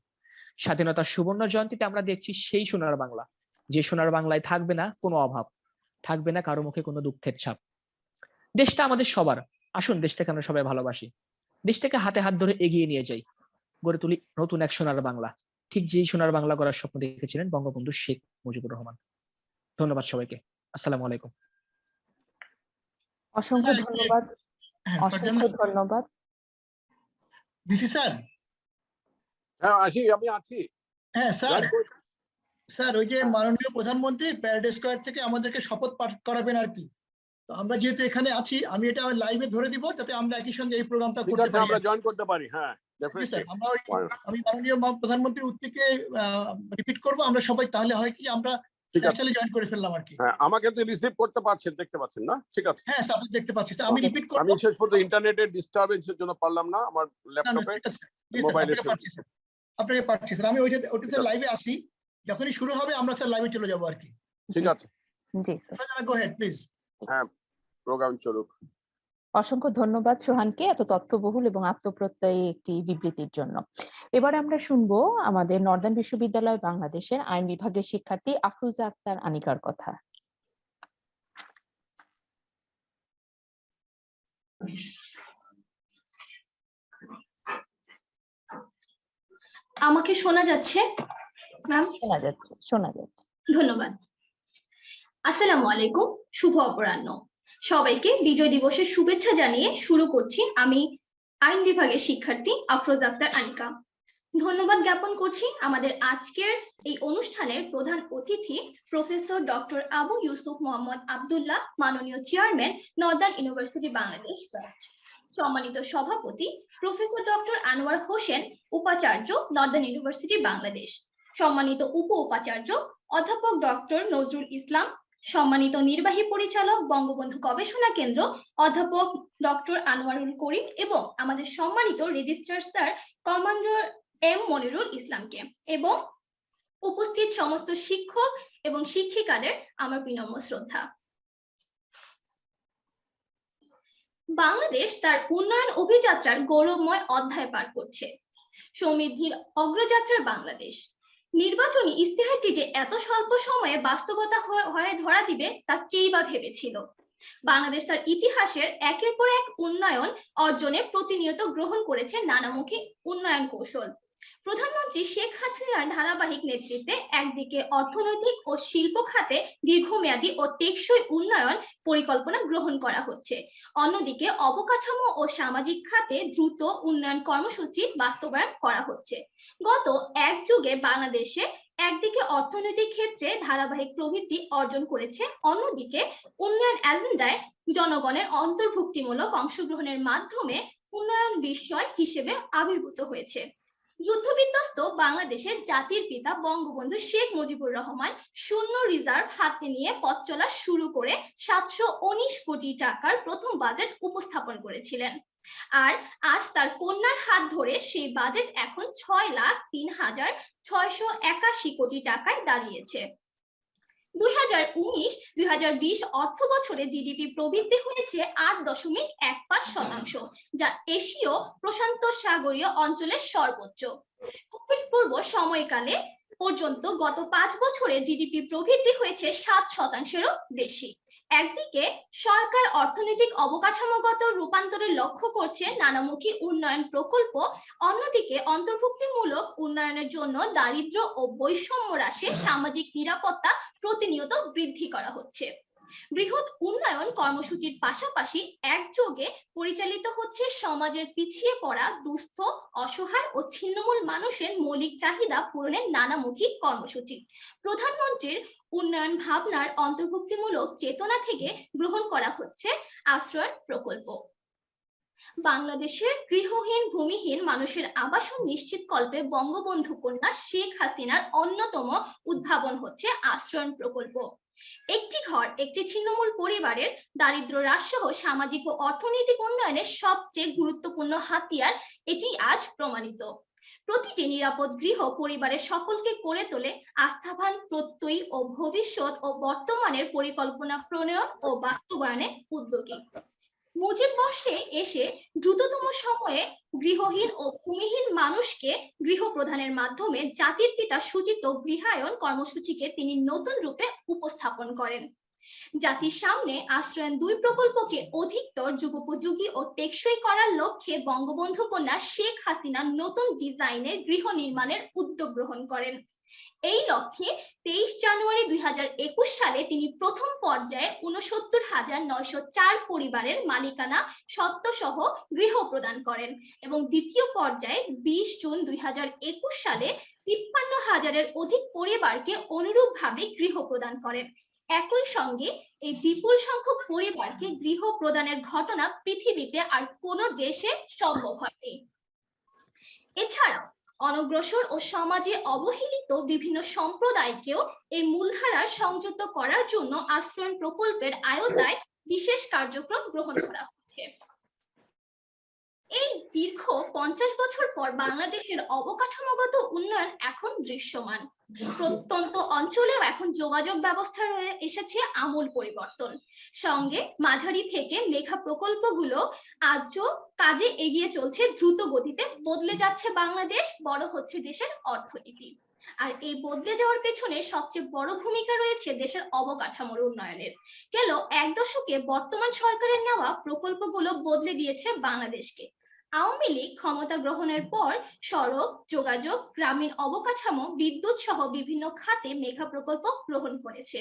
Speaker 3: স্বাধীনতার সুবর্ণ জয়ন্তীতে আমরা দেখছি সেই সোনার বাংলা যে সোনার বাংলায় থাকবে না কোনো অভাব, থাকবে না কারো মুখে কোনো দুঃখের ছাপ। দেশটা আমাদের সবার, আসুন দেশটাকে আমরা সবাই ভালোবাসি, দেশটাকে হাতে হাত ধরে এগিয়ে নিয়ে যাই, গড়ে তুলি নতুন এক সোনার বাংলা, ঠিক যেই সোনার বাংলা গড়ার স্বপ্ন দেখেছিলেন বঙ্গবন্ধু শেখ মুজিবুর রহমান। ধন্যবাদ সবাইকে। আসসালামু আলাইকুম।
Speaker 1: অসংখ্য ধন্যবাদ।
Speaker 2: ফারজানা,
Speaker 1: অসংখ্য ধন্যবাদ।
Speaker 2: VC sir.
Speaker 4: হ্যাঁ আমি আছি।
Speaker 2: হ্যাঁ স্যার,
Speaker 4: জয়েন করে-
Speaker 2: স্যার ওই যে মাননীয় প্রধানমন্ত্রী প্যারেড স্কোয়ার থেকে আমাদেরকে শপথ পাঠ করাবেন আর কি। তো আমরা যেহেতু এখানে আছি, আমি এটা লাইভে ধরে দিব যাতে আমরা একই সঙ্গে এই প্রোগ্রামটা
Speaker 4: ঠিক
Speaker 2: করতে
Speaker 4: আছে,
Speaker 2: পারি।
Speaker 4: আমরা জয়েন করতে পারি। হ্যাঁ
Speaker 2: জি স্যার,
Speaker 4: ডেফিনেটলি।
Speaker 2: আমরা আমি মাননীয় প্রধানমন্ত্রীর উক্তিকে রিপিট করব আমরা সবাই, তাহলে হয় কি আমরা
Speaker 4: ঠিক আছে।
Speaker 2: ন্যাশনালি জয়েন করে ফেললাম আর কি।
Speaker 4: হ্যাঁ আমাকে তো রিসিভ করতে পারছেন, দেখতে পাচ্ছেন না? ঠিক আছে।
Speaker 2: হ্যাঁ স্যার, আপনি দেখতে পাচ্ছি স্যার, আমি রিপিট করব।
Speaker 4: আমি শেষ পর্যন্ত ইন্টারনেটের ডিস্টারবেন্সের জন্য পারলাম না, আমার
Speaker 2: না, না,
Speaker 4: ল্যাপটপে
Speaker 2: ঠিক আছে স্যার। জি স্যার,
Speaker 4: মোবাইলে
Speaker 2: আপনাকে পাচ্ছি স্যার, আপনাকে পাচ্ছি স্যার। আমি ওইটা স্যার লাইভে আসি, যখনই শুরু হবে আমরা স্যার লাইভে চলে যাব আর কি।
Speaker 4: ঠিক আছে।
Speaker 1: জি sir.
Speaker 2: Farzana, go ahead please.
Speaker 4: হ্যাঁ প্রোগ্রাম চলুক।
Speaker 1: অসংখ্য ধন্যবাদ সোহানকে এত তথ্যবহুল এবং আত্মপ্রত্যয়ী একটি বিবৃতির জন্য। এবারে আমরা শুনবো আমাদের নর্দার্ন বিশ্ববিদ্যালয় বাংলাদেশের আইন বিভাগের শিক্ষার্থী আফরোজা আক্তার আনিকার কথা।
Speaker 5: আমাকে শোনা যাচ্ছে ম্যাম?
Speaker 1: শোনা যাচ্ছে, শোনা যাচ্ছে।
Speaker 5: ধন্যবাদ। আসসালামু আলাইকুম, শুভ অপরাহ্ন। সবাইকে বিজয় দিবসের শুভেচ্ছা জানিয়ে শুরু করছি আমি আইন বিভাগের শিক্ষার্থী আফরোজা আক্তার আনিকা। ধন্যবাদ জ্ঞাপন করছি আমাদের আজকের এই অনুষ্ঠানের প্রধান অতিথি প্রফেসর ডক্টর আবু ইউসুফ মোহাম্মদ আব্দুল্লাহ, মাননীয় chairman Northern university Bangladesh trust, সম্মানিত সভাপতি প্রফেসর ডক্টর আনোয়ার হোসেন, উপাচার্য নর্দার্ন ইউনিভার্সিটি বাংলাদেশ, সম্মানিত উপ উপাচার্য অধ্যাপক ডক্টর নজরুল ইসলাম, সম্মানিত নির্বাহী পরিচালক বঙ্গবন্ধু গবেষণা কেন্দ্র অধ্যাপক ডক্টর আনোয়ারুল করিম এবং আমাদের সম্মানিত registrar sir commander M Monirul ইসলামকে এবং উপস্থিত সমস্ত শিক্ষক এবং শিক্ষিকাদের আমার বিনম্র শ্রদ্ধা। বাংলাদেশ তার উন্নয়ন অভিযাত্রার গৌরবময় অধ্যায় পার করছে। সমৃদ্ধির অগ্রযাত্রার বাংলাদেশ। নির্বাচনী ইস্তেহারটি যে এত স্বল্প সময়ে বাস্তবতা হয়ে ধরা দিবে তা কেই বা ভেবেছিল। বাংলাদেশ তার ইতিহাসের একের পর এক উন্নয়ন অর্জনে প্রতিনিয়ত গ্রহণ করেছে নানামুখী উন্নয়ন কৌশল। প্রধানমন্ত্রী শেখ হাসিনার ধারাবাহিক নেতৃত্বে একদিকে অর্থনৈতিক ও শিল্প খাতে দীর্ঘমেয়াদী ও টেকসই উন্নয়ন পরিকল্পনা গ্রহণ করা হচ্ছে, অন্যদিকে অবকাঠামো ও সামাজিক খাতে দ্রুত উন্নয়ন কর্মসূচি বাস্তবায়ন করা হচ্ছে। গত এক যুগে বাংলাদেশে একদিকে অর্থনৈতিক ক্ষেত্রে ধারাবাহিক প্রবৃদ্ধি অর্জন করেছে, অন্যদিকে উন্নয়ন এজেন্ডায় জনগণের অন্তর্ভুক্তিমূলক অংশগ্রহণের মাধ্যমে উন্নয়ন বিষয় হিসেবে আবির্ভূত হয়েছে। যুদ্ধবিধ্বস্ত বাংলাদেশের জাতির পিতা বঙ্গবন্ধু শেখ মুজিবুর রহমান শূন্য রিজার্ভ হাতে নিয়ে পথ চলা শুরু করে 719 কোটি টাকার প্রথম বাজেট উপস্থাপন করেছিলেন। আর আজ তার কন্যার হাত ধরে সেই বাজেট এখন 6,03,681 কোটি টাকায় দাঁড়িয়েছে। 2019-2020 অর্থ বছরে জিডিপি প্রবৃদ্ধি হয়েছে 8.15%, যা এশীয় প্রশান্ত সাগরীয় অঞ্চলের সর্বোচ্চ। কোভিড পূর্ব সময়কালে পর্যন্ত গত 5 বছরে জিডিপি প্রবৃদ্ধি হয়েছে 7%-এরও বেশি। একদিকে সরকার অর্থনৈতিক অবকাঠামোগত রূপান্তরের লক্ষ্য করছে নানামুখী উন্নয়ন প্রকল্প, অন্যদিকে অন্তর্ভুক্তিমূলক উন্নয়নের জন্য দারিদ্র্য ও বৈষম্য হ্রাসে সামাজিক নিরাপত্তা প্রতিনিয়ত বৃদ্ধি করা হচ্ছে। বৃহৎ উন্নয়ন কর্মসূচির পাশাপাশি একযোগে পরিচালিত হচ্ছে সমাজের পিছিয়ে পড়া, দুস্থ, অসহায় ও ছিন্নমূল মানুষের মৌলিক চাহিদা পূরণের নানামুখী কর্মসূচি। প্রধানমন্ত্রীর উন্নয়ন ভাবনার অন্তর্ভুক্তিমূলক চেতনা থেকে গ্রহণ করা হচ্ছে আশ্রয় প্রকল্প। বাংলাদেশের গৃহহীন ভূমিহীন মানুষের আবাসন নিশ্চিতকল্পে বঙ্গবন্ধু কন্যা শেখ হাসিনার অন্যতম উদ্ভাবন হচ্ছে আশ্রয় প্রকল্প। একটি ঘর একটি ছিন্নমূল পরিবারের দারিদ্র হ্রাস সহ সামাজিক ও অর্থনৈতিক উন্নয়নের সবচেয়ে গুরুত্বপূর্ণ হাতিয়ার এটি আজ প্রমাণিত। প্রতিটি নিরাপদ গৃহ পরিবারের সকলকে করে তোলে আস্থাবান, প্রত্যয়ী ও ভবিষ্যৎ ও বর্তমানের পরিকল্পনা প্রণয়ন ও বাস্তবায়নে উদ্যোগী। মুজিব বর্ষে এসে দ্রুততম সময়ে গৃহহীন ও ভূমিহীন মানুষকে গৃহ প্রদানের মাধ্যমে জাতির পিতা সূচিত গৃহায়ন কর্মসূচিকে তিনি নতুন রূপে উপস্থাপন করেন। জাতির সামনে আশ্রয়ন 2 প্রকল্পকে অধিকতর যুগোপযোগী ও টেকসই করার লক্ষ্যে বঙ্গবন্ধু কন্যা শেখ হাসিনা নতুন ডিজাইনের গৃহ নির্মাণের উদ্যোগ গ্রহণ করেন। এই লক্ষ্যে 23 জানুয়ারি 2021 সালে তিনি প্রথম পর্যায়ে 69,904 পরিবারের মালিকানা সত্ত্বসহ গৃহ প্রদান করেন এবং দ্বিতীয় পর্যায়ে 20 জুন 2021 সালে 53,000-এর অধিক পরিবারকে অনুরূপভাবে গৃহ প্রদান করেন। একই সঙ্গে এই বিপুল সংখ্যক পরিবারকে গৃহ প্রদানের ঘটনা পৃথিবীতে আর কোনো দেশে সম্ভব হয়নি। এছাড়াও অনগ্রসর ও সমাজে অবহেলিত বিভিন্ন সম্প্রদায়কেও এই মূলধারার সংযুক্ত করার জন্য আশ্রয়ন প্রকল্পের আওতায় বিশেষ কার্যক্রম গ্রহণ করা হচ্ছে। এই দীর্ঘ 50 বছর পর বাংলাদেশের অবকাঠামোগত উন্নয়ন এখন দৃশ্যমান। প্রত্যন্ত অঞ্চলেও এখন যোগাযোগ ব্যবস্থা এসেছে আমূল পরিবর্তন। সঙ্গে মাঝারি থেকে মেঘা প্রকল্পগুলো আজও কাজে এগিয়ে চলছে দ্রুত গতিতে। বদলে যাচ্ছে বাংলাদেশ, বড় হচ্ছে দেশের অর্থনীতি। আর এই বদলে যাওয়ার পেছনে সবচেয়ে বড় ভূমিকা রয়েছে দেশের অবকাঠামোর উন্নয়নের। গেল 1 দশকে বর্তমান সরকারের নেওয়া প্রকল্পগুলো বদলে দিয়েছে বাংলাদেশকে। আওয়ামী লীগ ক্ষমতা গ্রহণের পর সড়ক, যোগাযোগ, গ্রামীণ অবকাঠামো, বিদ্যুৎ সহ বিভিন্ন খাতে মেগা প্রকল্প গ্রহণ করেছে।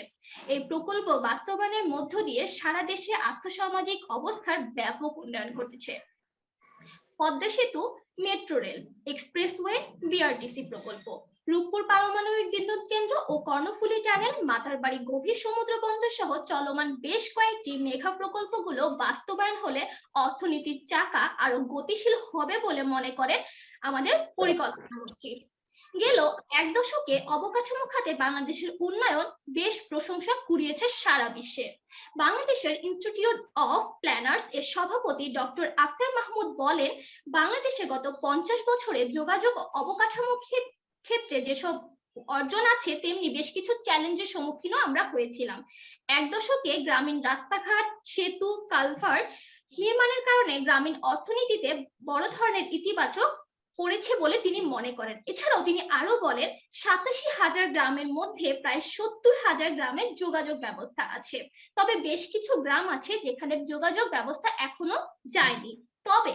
Speaker 5: এই প্রকল্প বাস্তবায়নের মধ্য দিয়ে সারা দেশে আর্থসামাজিক অবস্থার ব্যাপক উন্নয়ন ঘটেছে। পদ্মা সেতু, মেট্রো রেল, এক্সপ্রেসওয়ে, বিআরটিসি প্রকল্প, রূপপুর পারমাণবিক বিদ্যুৎ কেন্দ্র ও কর্ণফুলী টানেল, মাতারবাড়ি গভীর সমুদ্র বন্দর সহ চলমান বেশ কয়েকটি মেগা প্রকল্পগুলো বাস্তবায়ন হলে অর্থনীতির চাকা আরো গতিশীল হবে বলে মনে করেন আমাদের পরিকল্পনামন্ত্রী। গেল 1 দশকে অবকাঠামো খাতে বাংলাদেশের উন্নয়ন বেশ প্রশংসা কুড়িয়েছে সারা বিশ্বে। বাংলাদেশের ইনস্টিটিউট অফ প্ল্যানার্স এর সভাপতি ডক্টর আক্তার মাহমুদ বলেন, বাংলাদেশে গত 50 বছরে যোগাযোগ অবকাঠামো ক্ষেত্রে যেসব অর্জন আছে তেমনি বেশ কিছু চ্যালেঞ্জের সম্মুখীনও আমরা হয়েছিলাম। 1 দশকে গ্রামীণ রাস্তাঘাট, সেতু, কালভার্ট নির্মাণের কারণে গ্রামীণ অর্থনীতিতে বড় ধরনের ইতিবাচক পড়েছে বলে তিনি মনে করেন। এছাড়াও তিনি আরো বলেন, 87,000 গ্রামের মধ্যে প্রায় 70,000 গ্রামের যোগাযোগ ব্যবস্থা আছে। তবে বেশ কিছু গ্রাম আছে যেখানে যোগাযোগ ব্যবস্থা এখনো যায়নি। তবে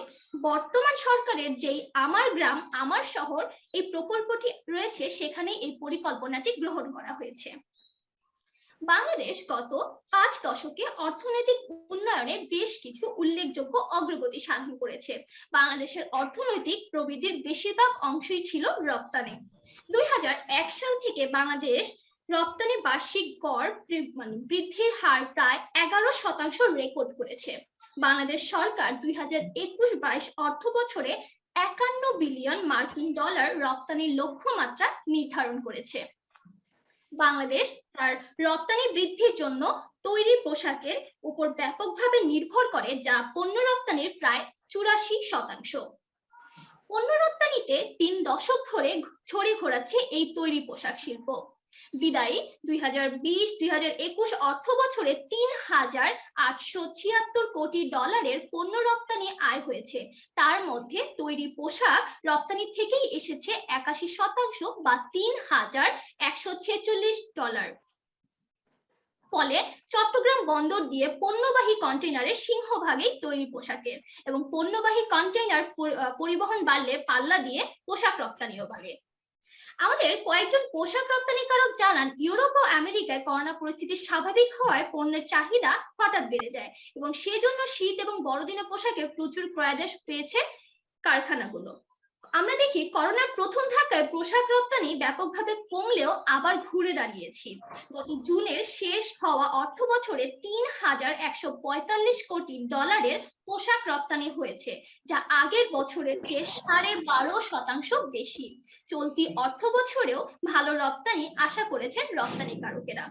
Speaker 5: বর্তমান সরকারের যেই আমার গ্রাম আমার শহর এই প্রকল্পটি রয়েছে সেখানে এই পরিকল্পনাটি গ্রহণ করা হয়েছে। বাংলাদেশ গত 5 দশকে অর্থনৈতিক উন্নয়নে বেশ কিছু উল্লেখযোগ্য অগ্রগতি সাধন করেছে। বাংলাদেশের অর্থনৈতিক প্রবৃদ্ধির বেশিরভাগ অংশই ছিল রপ্তানি। 2001 সাল থেকে বাংলাদেশ রপ্তানি বার্ষিক গড় বৃদ্ধির হার প্রায় 11% রেকর্ড করেছে। বাংলাদেশ সরকার 2021-22 অর্থ বছরে 51 বিলিয়ন মার্কিন ডলার রপ্তানির লক্ষ্যমাত্রা নির্ধারণ করেছে। বাংলাদেশ তার রপ্তানি বৃদ্ধির জন্য তৈরি পোশাকের উপর ব্যাপকভাবে নির্ভর করে, যা পণ্য রপ্তানির প্রায় 84%। পণ্য রপ্তানিতে 3 দশক ধরে ছড়ি ঘোরাচ্ছে এই তৈরি পোশাক শিল্প। বিদায়ী 2020-2021 অর্থ বছরে 3,876 কোটি ডলারের পণ্য রপ্তানি আয় হয়েছে। তার মধ্যে তৈরি পোশাক রপ্তানি থেকেই এসেছে 81% বা 3,146 ডলার। ফলে চট্টগ্রাম বন্দর দিয়ে পণ্যবাহী কন্টেইনারের সিংহভাগই তৈরি পোশাকের, এবং পণ্যবাহী কন্টেইনার পরিবহন বাড়লে পাল্লা দিয়ে পোশাক রপ্তানিও বাড়ে। আমাদের কয়েকজন পোশাক রপ্তানিকারক জানান, ইউরোপ ও আমেরিকায় করোনা পরিস্থিতি স্বাভাবিক হওয়ায় পণ্যের চাহিদা হঠাৎ বেড়ে যায় এবং সেজন্য শীত এবং বড়দিনের পোশাকে প্রচুর ক্রয়াদেশ পেয়েছে কারখানাগুলো। আমরা দেখি করোনার প্রথম ধাক্কায় পোশাক রপ্তানি ব্যাপকভাবে কমলেও আবার ঘুরে দাঁড়িয়েছি। গত জুনের শেষ হওয়া অর্থ বছরে 3,145 কোটি ডলারের পোশাক রপ্তানি হয়েছে, যা আগের বছরের চেয়ে 12.5% বেশি। চলতি অর্থ বছরেও ভালো রপ্তানি আশা করেছেন রপ্তানিকারকেরা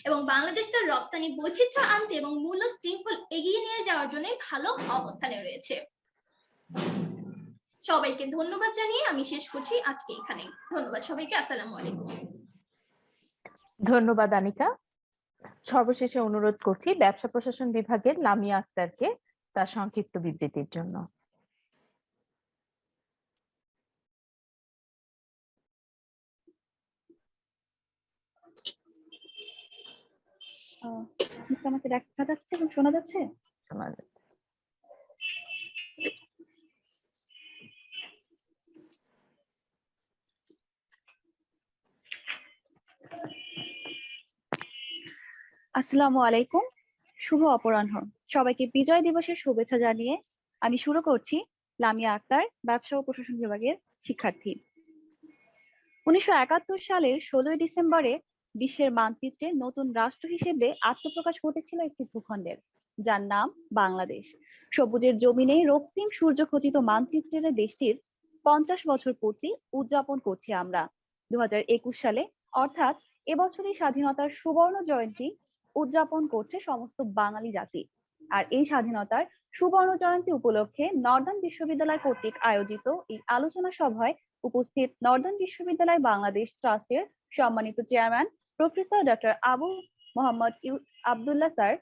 Speaker 5: এবং বাংলাদেশ তার রপ্তানি বৈচিত্র্য আনতে এবং মূল্য শৃঙ্খল এগিয়ে নিয়ে যাওয়ার জন্য ভালো অবস্থানে রয়েছে। সবাইকে ধন্যবাদ জানিয়ে আমি শেষ করছি আজকে এখানে। ধন্যবাদ সবাইকে। আসসালামু আলাইকুম।
Speaker 1: ধন্যবাদ আনিকা। সর্বশেষে অনুরোধ করছি ব্যবসা প্রশাসন বিভাগের লামিয়া আক্তারকে তার সংক্ষিপ্ত বিবৃতির জন্য।
Speaker 6: আমাকে দেখা যাচ্ছে এবং শোনা যাচ্ছে?
Speaker 1: শোনা যাচ্ছে।
Speaker 6: আসসালামু আলাইকুম, শুভ অপরাহ্ন। সবাইকে বিজয় দিবসের শুভেচ্ছা জানিয়ে আমি শুরু করছি। লামিয়া আক্তার, ব্যবসা ও প্রশাসন বিভাগের শিক্ষার্থী। 1971 সালের 16 ডিসেম্বরে বিশ্বের মানচিত্রে নতুন রাষ্ট্র হিসেবে আত্মপ্রকাশ ঘটেছিল একটি ভূখণ্ডের, যার নাম বাংলাদেশ। সবুজের জমিনে রক্তিম সূর্য খচিত মানচিত্রের দেশটির 50 বছর পূর্তি উদযাপন করছি আমরা 2021 সালে, অর্থাৎ এবছরই স্বাধীনতার সুবর্ণ জয়ন্তী উদযাপন করছে সমস্ত বাঙালি জাতি। আর এই স্বাধীনতার সুবর্ণ জয়ন্তী উপলক্ষে নর্দার্ন বিশ্ববিদ্যালয় কর্তৃক আয়োজিত এই আলোচনা সভায় উপস্থিত নর্দার্ন বিশ্ববিদ্যালয় বাংলাদেশ ট্রাস্টের সম্মানিত chairman professor doctor Abu Mohammad Abdullah sir,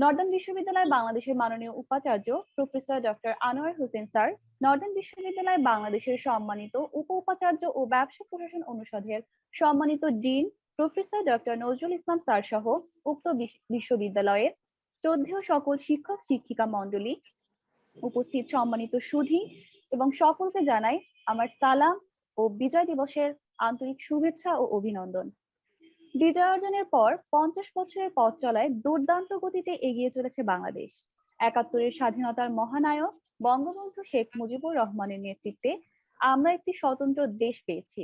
Speaker 6: Northern বিশ্ববিদ্যালয় বাংলাদেশের মাননীয় উপাচার্য professor doctor Anwar Hossain sir, Northern বিশ্ববিদ্যালয় বাংলাদেশের সম্মানিত উপ উপাচার্য ও ব্যবসা প্রশাসন অনুষদের সম্মানিত dean professor doctor Nazrul Islam sir সহ উক্ত বিশ্ববিদ্যালয়ের শ্রদ্ধেয় সকল শিক্ষক শিক্ষিকা মণ্ডলী, উপস্থিত সম্মানিত সুধী এবং সকলকে জানাই আমার সালাম ও বিজয় দিবসের আন্তরিক শুভেচ্ছা ও অভিনন্দন। বিজয় অর্জনের পর 50 বছরের পথ চলায় দুর্দান্ত গতিতে এগিয়ে চলেছে বাংলাদেশ। 71-এর স্বাধীনতার মহানায়ক বঙ্গবন্ধু শেখ মুজিবুর রহমানের নেতৃত্বে আমরা একটি স্বতন্ত্র দেশ পেয়েছি,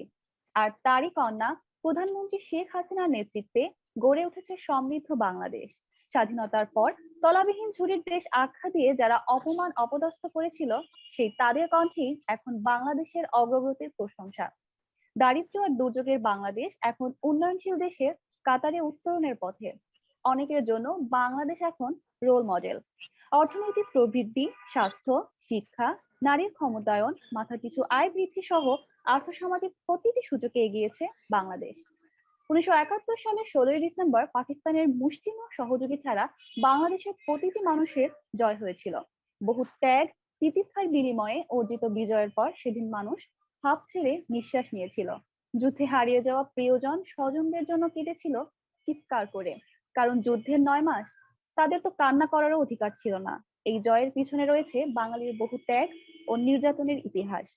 Speaker 6: আর তারই কন্যা প্রধানমন্ত্রী শেখ হাসিনার নেতৃত্বে গড়ে উঠেছে সমৃদ্ধ বাংলাদেশ। স্বাধীনতার পর তলাবিহীন ঝুড়ির দেশ আখ্যা দিয়ে যারা অপমান অপদস্থ করেছিল, সেই তাদের কণ্ঠেই এখন বাংলাদেশের অগ্রগতির প্রশংসা। দারিদ্র্য আর দুর্যোগের বাংলাদেশ এখন উন্নয়নশীল দেশের কাতারে উত্তরণের পথে। অনেকের জন্য বাংলাদেশ এখন রোল মডেল। অর্থনৈতিক প্রবৃদ্ধি, স্বাস্থ্য, শিক্ষা, নারীর ক্ষমতায়ন, মাথাপিছু আয় বৃদ্ধি সহ আর্থসামাজিক প্রতিটি সূচকে এগিয়েছে বাংলাদেশ। 1971 সালের 16 ডিসেম্বর পাকিস্তানের মুষ্টিমেয় সহযোগী ছাড়া বাংলাদেশের প্রতিটি মানুষের জয় হয়েছিল। বহু ত্যাগ তিতিক্ষার বিনিময়ে অর্জিত বিজয়ের পর সেদিন মানুষ হাঁপ ছেড়ে নিঃশ্বাস নিয়েছিল। যুদ্ধে হারিয়ে যাওয়া প্রিয়জন স্বজনদের জন্য কেঁদেছিল চিৎকার করে, কারণ যুদ্ধের 9 মাস তাদের তো কান্না করারও অধিকার ছিল না। এই জয়ের পিছনে রয়েছে বাঙালির বহু ত্যাগ ও নির্যাতনের ইতিহাস।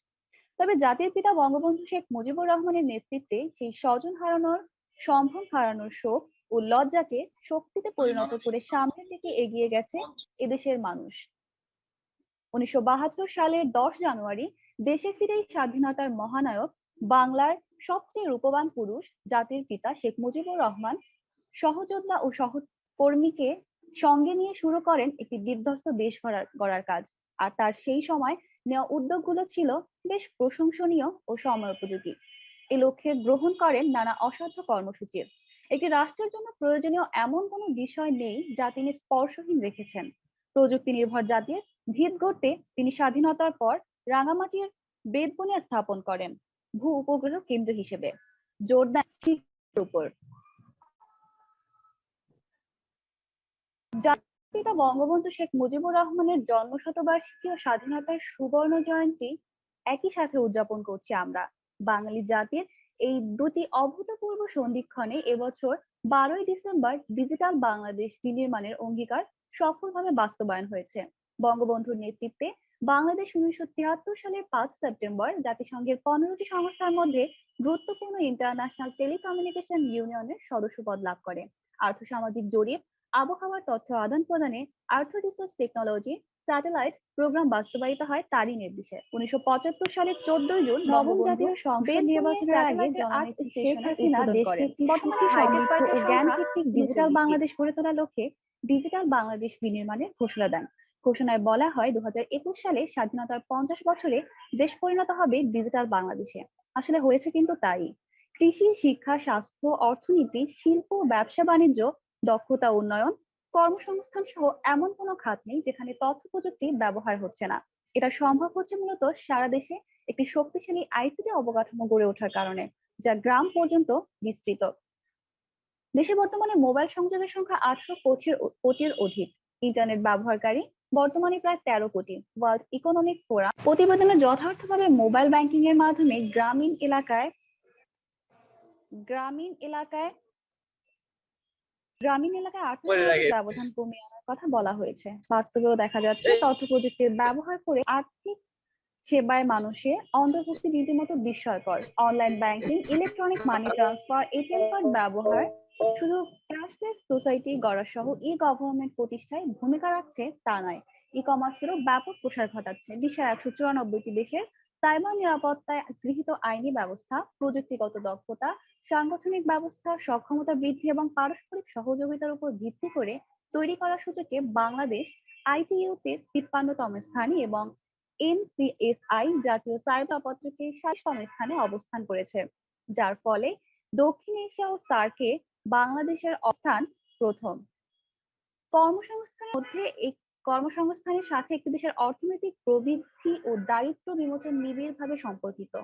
Speaker 6: তবে জাতির পিতা বঙ্গবন্ধু শেখ মুজিবুর রহমানের নেতৃত্বে সেই স্বজন হারানোর, সম্ভ্রম হারানোর শোক ও লজ্জাকে শক্তিতে পরিণত করে সামনের দিকে এগিয়ে গেছে এদেশের মানুষ। 1972 সালের 10 জানুয়ারি দেশে ফিরেই স্বাধীনতার মহানায়ক, বাংলার সবচেয়ে রূপবান পুরুষ, জাতির পিতা শেখ মুজিবুর রহমান সহযোদ্ধা ও সহকর্মীকে সঙ্গে নিয়ে শুরু করেন একটি বিধ্বস্ত দেশ গড়ার কাজ। আর তার সেই সময় নেওয়া উদ্যোগগুলো ছিল বেশ প্রশংসনীয় ও সময়োপযোগী। এ লক্ষ্যে গ্রহণ করেন নানা অসাধ্য কর্মসূচির। একটি রাষ্ট্রের জন্য প্রয়োজনীয় এমন কোনো বিষয় নেই যা তিনি স্পর্শহীন রেখেছেন। প্রযুক্তি নির্ভর জাতির ভিত গড়তে তিনি স্বাধীনতার পর রাঙামাটির বেতবুনিয়াদ স্থাপন করেন ভূ উপগ্রহ কেন্দ্র হিসেবে। জোর দেন শিক্ষার উপর। জাতির পিতা বঙ্গবন্ধু শেখ মুজিবুর রহমানের জন্মশতবার্ষিকী ও স্বাধীনতার সুবর্ণ জয়ন্তী একই সাথে উদযাপন করছি আমরা। বাঙালি জাতির এই দুটি অভূতপূর্ব সন্ধিক্ষণে এবছর 12ই ডিসেম্বর ডিজিটাল বাংলাদেশ বিনির্মাণের অঙ্গীকার সফলভাবে বাস্তবায়ন হয়েছে। বঙ্গবন্ধুর নেতৃত্বে বাংলাদেশ 1973 সালের 5 সেপ্টেম্বর জাতিসংঘের 15টি সংস্থার মধ্যে গুরুত্বপূর্ণ ইন্টারন্যাশনাল টেলিকমিউনিকেশন ইউনিয়নের সদস্যপদ লাভ করে। আর্থসামাজিক জরিপ, আবহাওয়ার তথ্য আদান প্রদানে আর্থ রিসোর্স টেকনোলজি স্যাটেলাইট প্রোগ্রাম বাস্তবায়িত হয় তারই নির্দেশে। 1975 সালের 14 জুন নবম জাতীয় সংসদ নির্বাচনের আগে জননেত্রী শেখ হাসিনা দেশকে বর্তমানে সমৃদ্ধ ও জ্ঞান ভিত্তিক ডিজিটাল বাংলাদেশ গড়ে তোলার লক্ষ্যে ডিজিটাল বাংলাদেশ বিনির্মাণের ঘোষণা দেন। ঘোষণায় বলা হয় 2021 সালে স্বাধীনতার 50 বছরে দেশ পরিণত হবে ডিজিটাল বাংলাদেশে। আসলে হয়েছে কিন্তু তাই। কৃষি, শিক্ষা, স্বাস্থ্য, অর্থনীতি, শিল্প, ব্যবসা বাণিজ্য, দক্ষতা উন্নয়ন, কর্মসংস্থান সহ এমন কোনো খাত নেই যেখানে তথ্য প্রযুক্তি ব্যবহার হচ্ছে না। এটা সম্ভব হচ্ছে মূলত সারা দেশে একটি শক্তিশালী আইসিটি অবকাঠামো গড়ে ওঠার কারণে, যা গ্রাম পর্যন্ত বিস্তৃত। দেশে বর্তমানে মোবাইল সংযোগের সংখ্যা 800 কোটির অধিক। ইন্টারনেট ব্যবহারকারী বর্তমানে প্রায় 13 কোটি। ওয়ার্ল্ড ইকোনমিক ফোরাম প্রতিবেদনে যথার্থভাবে মোবাইল ব্যাংকিং এর মাধ্যমে গ্রামীণ এলাকায় আর্থসামাজিক ব্যবধান কমিয়ে আনার কথা বলা হয়েছে। বাস্তবেও দেখা যাচ্ছে তথ্য প্রযুক্তির ব্যবহার করে আর্থিক সেবায় মানুষের অন্তর্ভুক্তি রীতিমতো বিস্ময়কর। Online banking, electronic money transfer, ATM card ব্যবহার, শুধু ক্যাশলেস সোসাইটি গড়া সহ ই গভর্নমেন্ট প্রতিষ্ঠায় ভূমিকা রাখছে তা নয়, ই কমার্সেরও ব্যাপক প্রসার ঘটাচ্ছে। বিশ্বের 194টি দেশের সাইবার নিরাপত্তায় গৃহীত আইনি ব্যবস্থা, প্রযুক্তিগত দক্ষতা, সাংগঠনিক ব্যবস্থা, সক্ষমতা বৃদ্ধি এবং পারস্পরিক সহযোগিতার উপর ভিত্তি করে তৈরি করা সূচকে বাংলাদেশ আইটিইউতে 53তম স্থানে এবং এনসিএসআই জাতীয় সাইবার নিরাপত্তাকে 60তম স্থানে অবস্থান করেছে, যার ফলে দক্ষিণ এশিয়া ও সার্কে বাংলাদেশের অবস্থান প্রথম। কর্মসংস্থানের সাথে একটি দেশের অর্থনৈতিক প্রবৃদ্ধি ও দারিদ্র্য বিমোচন নিবিড়ভাবে সম্পর্কিত।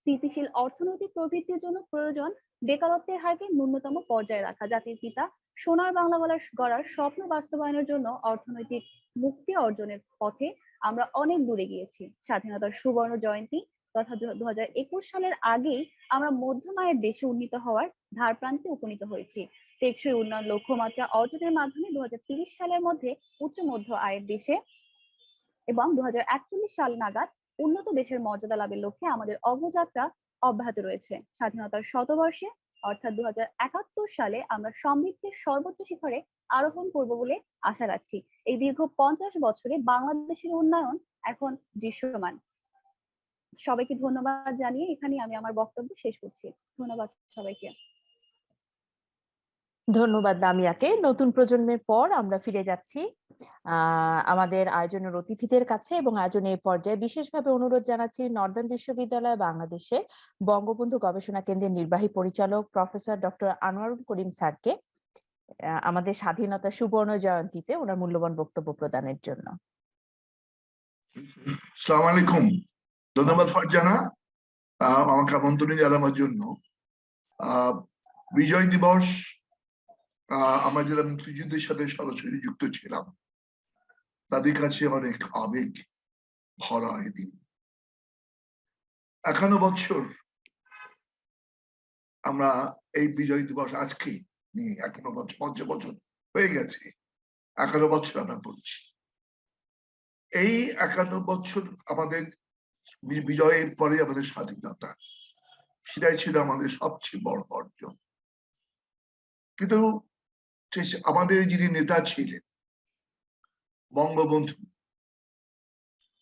Speaker 6: স্থিতিশীল অর্থনৈতিক প্রবৃদ্ধির জন্য প্রয়োজন বেকারত্বের হারকে ন্যূনতম পর্যায়ে রাখা। জাতির পিতা সোনার বাংলা গড়ার স্বপ্ন বাস্তবায়নের জন্য অর্থনৈতিক মুক্তি অর্জনের পথে আমরা অনেক দূরে গিয়েছি। স্বাধীনতার সুবর্ণ জয়ন্তী তথা 2021 সালের আগেই আমরা মধ্যম আয়ের দেশে উন্নীত হওয়ার ধারপ্রান্তে উপনীত হয়েছি। টেকসই উন্নয়ন লক্ষ্যমাত্রা অর্জনের মাধ্যমে 2030 সালের মধ্যে উচ্চ মধ্য আয়ের দেশে এবং 2041 সাল নাগাদ উন্নত দেশের মর্যাদা লাভের লক্ষ্যে আমাদের অগ্রযাত্রা অব্যাহত রয়েছে। স্বাধীনতার শতবর্ষে অর্থাৎ 2071 সালে আমরা সমৃদ্ধির সর্বোচ্চ শিখরে আরোহণ করব বলে আশা রাখছি। এই দীর্ঘ 50 বছরে বাংলাদেশের উন্নয়ন এখন দৃশ্যমান। সবাইকে ধন্যবাদ জানিয়ে এখানে আমি আমার বক্তব্য শেষ করছি। ধন্যবাদ সবাইকে।
Speaker 1: ধন্যবাদ লামিয়াকে। নতুন প্রজন্মের পর আমরা ফিরে যাচ্ছি আমাদের আয়োজনের অতিথিদের কাছে এবং আয়োজনের এই পর্যায়ে বিশেষভাবে অনুরোধ জানাচ্ছি নর্দার্ন বিশ্ববিদ্যালয় বাংলাদেশের বঙ্গবন্ধু গবেষণা কেন্দ্রের নির্বাহী পরিচালক প্রফেসর ডক্টর আনোয়ারুল করিম স্যারকে আমাদের স্বাধীনতা সুবর্ণ জয়ন্তীতে ওনার মূল্যবান বক্তব্য প্রদানের জন্য।
Speaker 7: আসসালামু আলাইকুম। ধন্যবাদ ফারজানা আমাকে আমন্ত্রণ জানানোর জন্য। বিজয় দিবস আমরা যারা মুক্তিযুদ্ধের সাথে সরাসরি যুক্ত ছিলাম তাদের কাছে অনেক আবেগ ভরা এদিন। 51 বছর আমরা এই বিজয় দিবস আজকে নিয়ে 51 বছর 50 বছর হয়ে গেছে, 51 বছর আমরা পড়ছি। এই 51 বছর আমাদের বিজয়ের পরে আমাদের স্বাধীনতা, সেটাই ছিল আমাদের সবচেয়ে বড় অর্জন। কিন্তু আমাদের যিনি নেতা ছিলেন বঙ্গবন্ধু,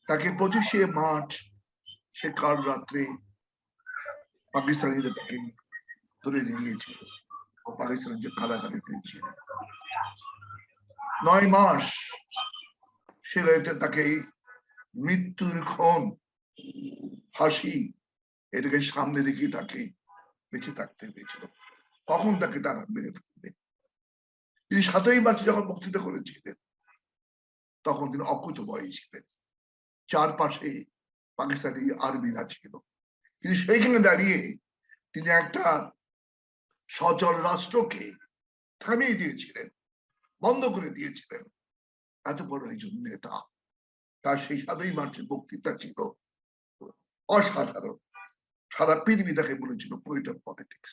Speaker 7: তাকে 25শে মার্চ সে কাল রাত্রে পাকিস্তানিরা তাকে ধরে নিয়ে গিয়েছিল ও পাকিস্তানের যে কারাগারে ছিলেন 9 মাস সে তাকে মৃত্যুর ক্ষণ ফাঁসি এটাকে সামনে রেখে তাকে বেঁচে থাকতে হয়েছিল। কখন তাকে তারা মেরে ফেলবে। তিনি 7ই মার্চ যখন বক্তৃতা করেছিলেন তখন তিনি অকুতোভয় ছিলেন, চারপাশে পাকিস্তানি আর্মিরা ছিল, কিন্তু সেইখানে দাঁড়িয়ে তিনি একটা সচল রাষ্ট্রকে থামিয়ে দিয়েছিলেন, বন্ধ করে দিয়েছিলেন। এত বড় একজন নেতা, তার সেই 7ই মার্চের বক্তৃতা ছিল অসাধারণ। সারা পৃথিবী তাকে বলেছিল পোয়েট অফ পলিটিক্স।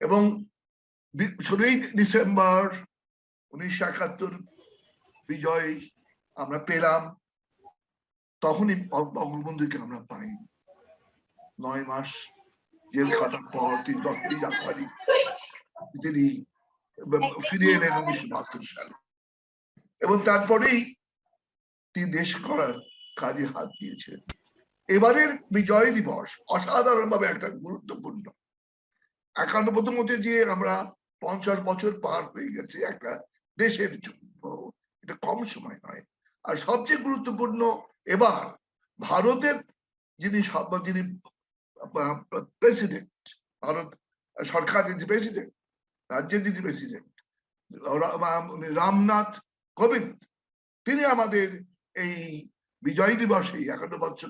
Speaker 7: এবং 16ই ডিসেম্বর 1971 বিজয় আমরা পেলাম, তখনই বঙ্গবন্ধুকে আমরা পাই। 9 মাস জেল খাটার পর 10ই জানুয়ারি তিনি ফিরে এলেন 1972 সালে এবং তারপরেই তিনি দেশ করার কাজে হাত দিয়েছেন। এবারের বিজয় দিবস অসাধারণভাবে একটা গুরুত্বপূর্ণ। 51 মধ্যে যে আমরা 50 বছর পার হয়ে গেছে একটা দেশের জন্য, এটা কম সময় নয়। আর সবচেয়ে গুরুত্বপূর্ণ এবার ভারতের যিনি প্রেসিডেন্ট, ভারত সরকারের যে প্রেসিডেন্ট, রাজ্যের যিনি প্রেসিডেন্ট রামনাথ কোবিন্দ, তিনি আমাদের এই বিজয় দিবসে 51 বছর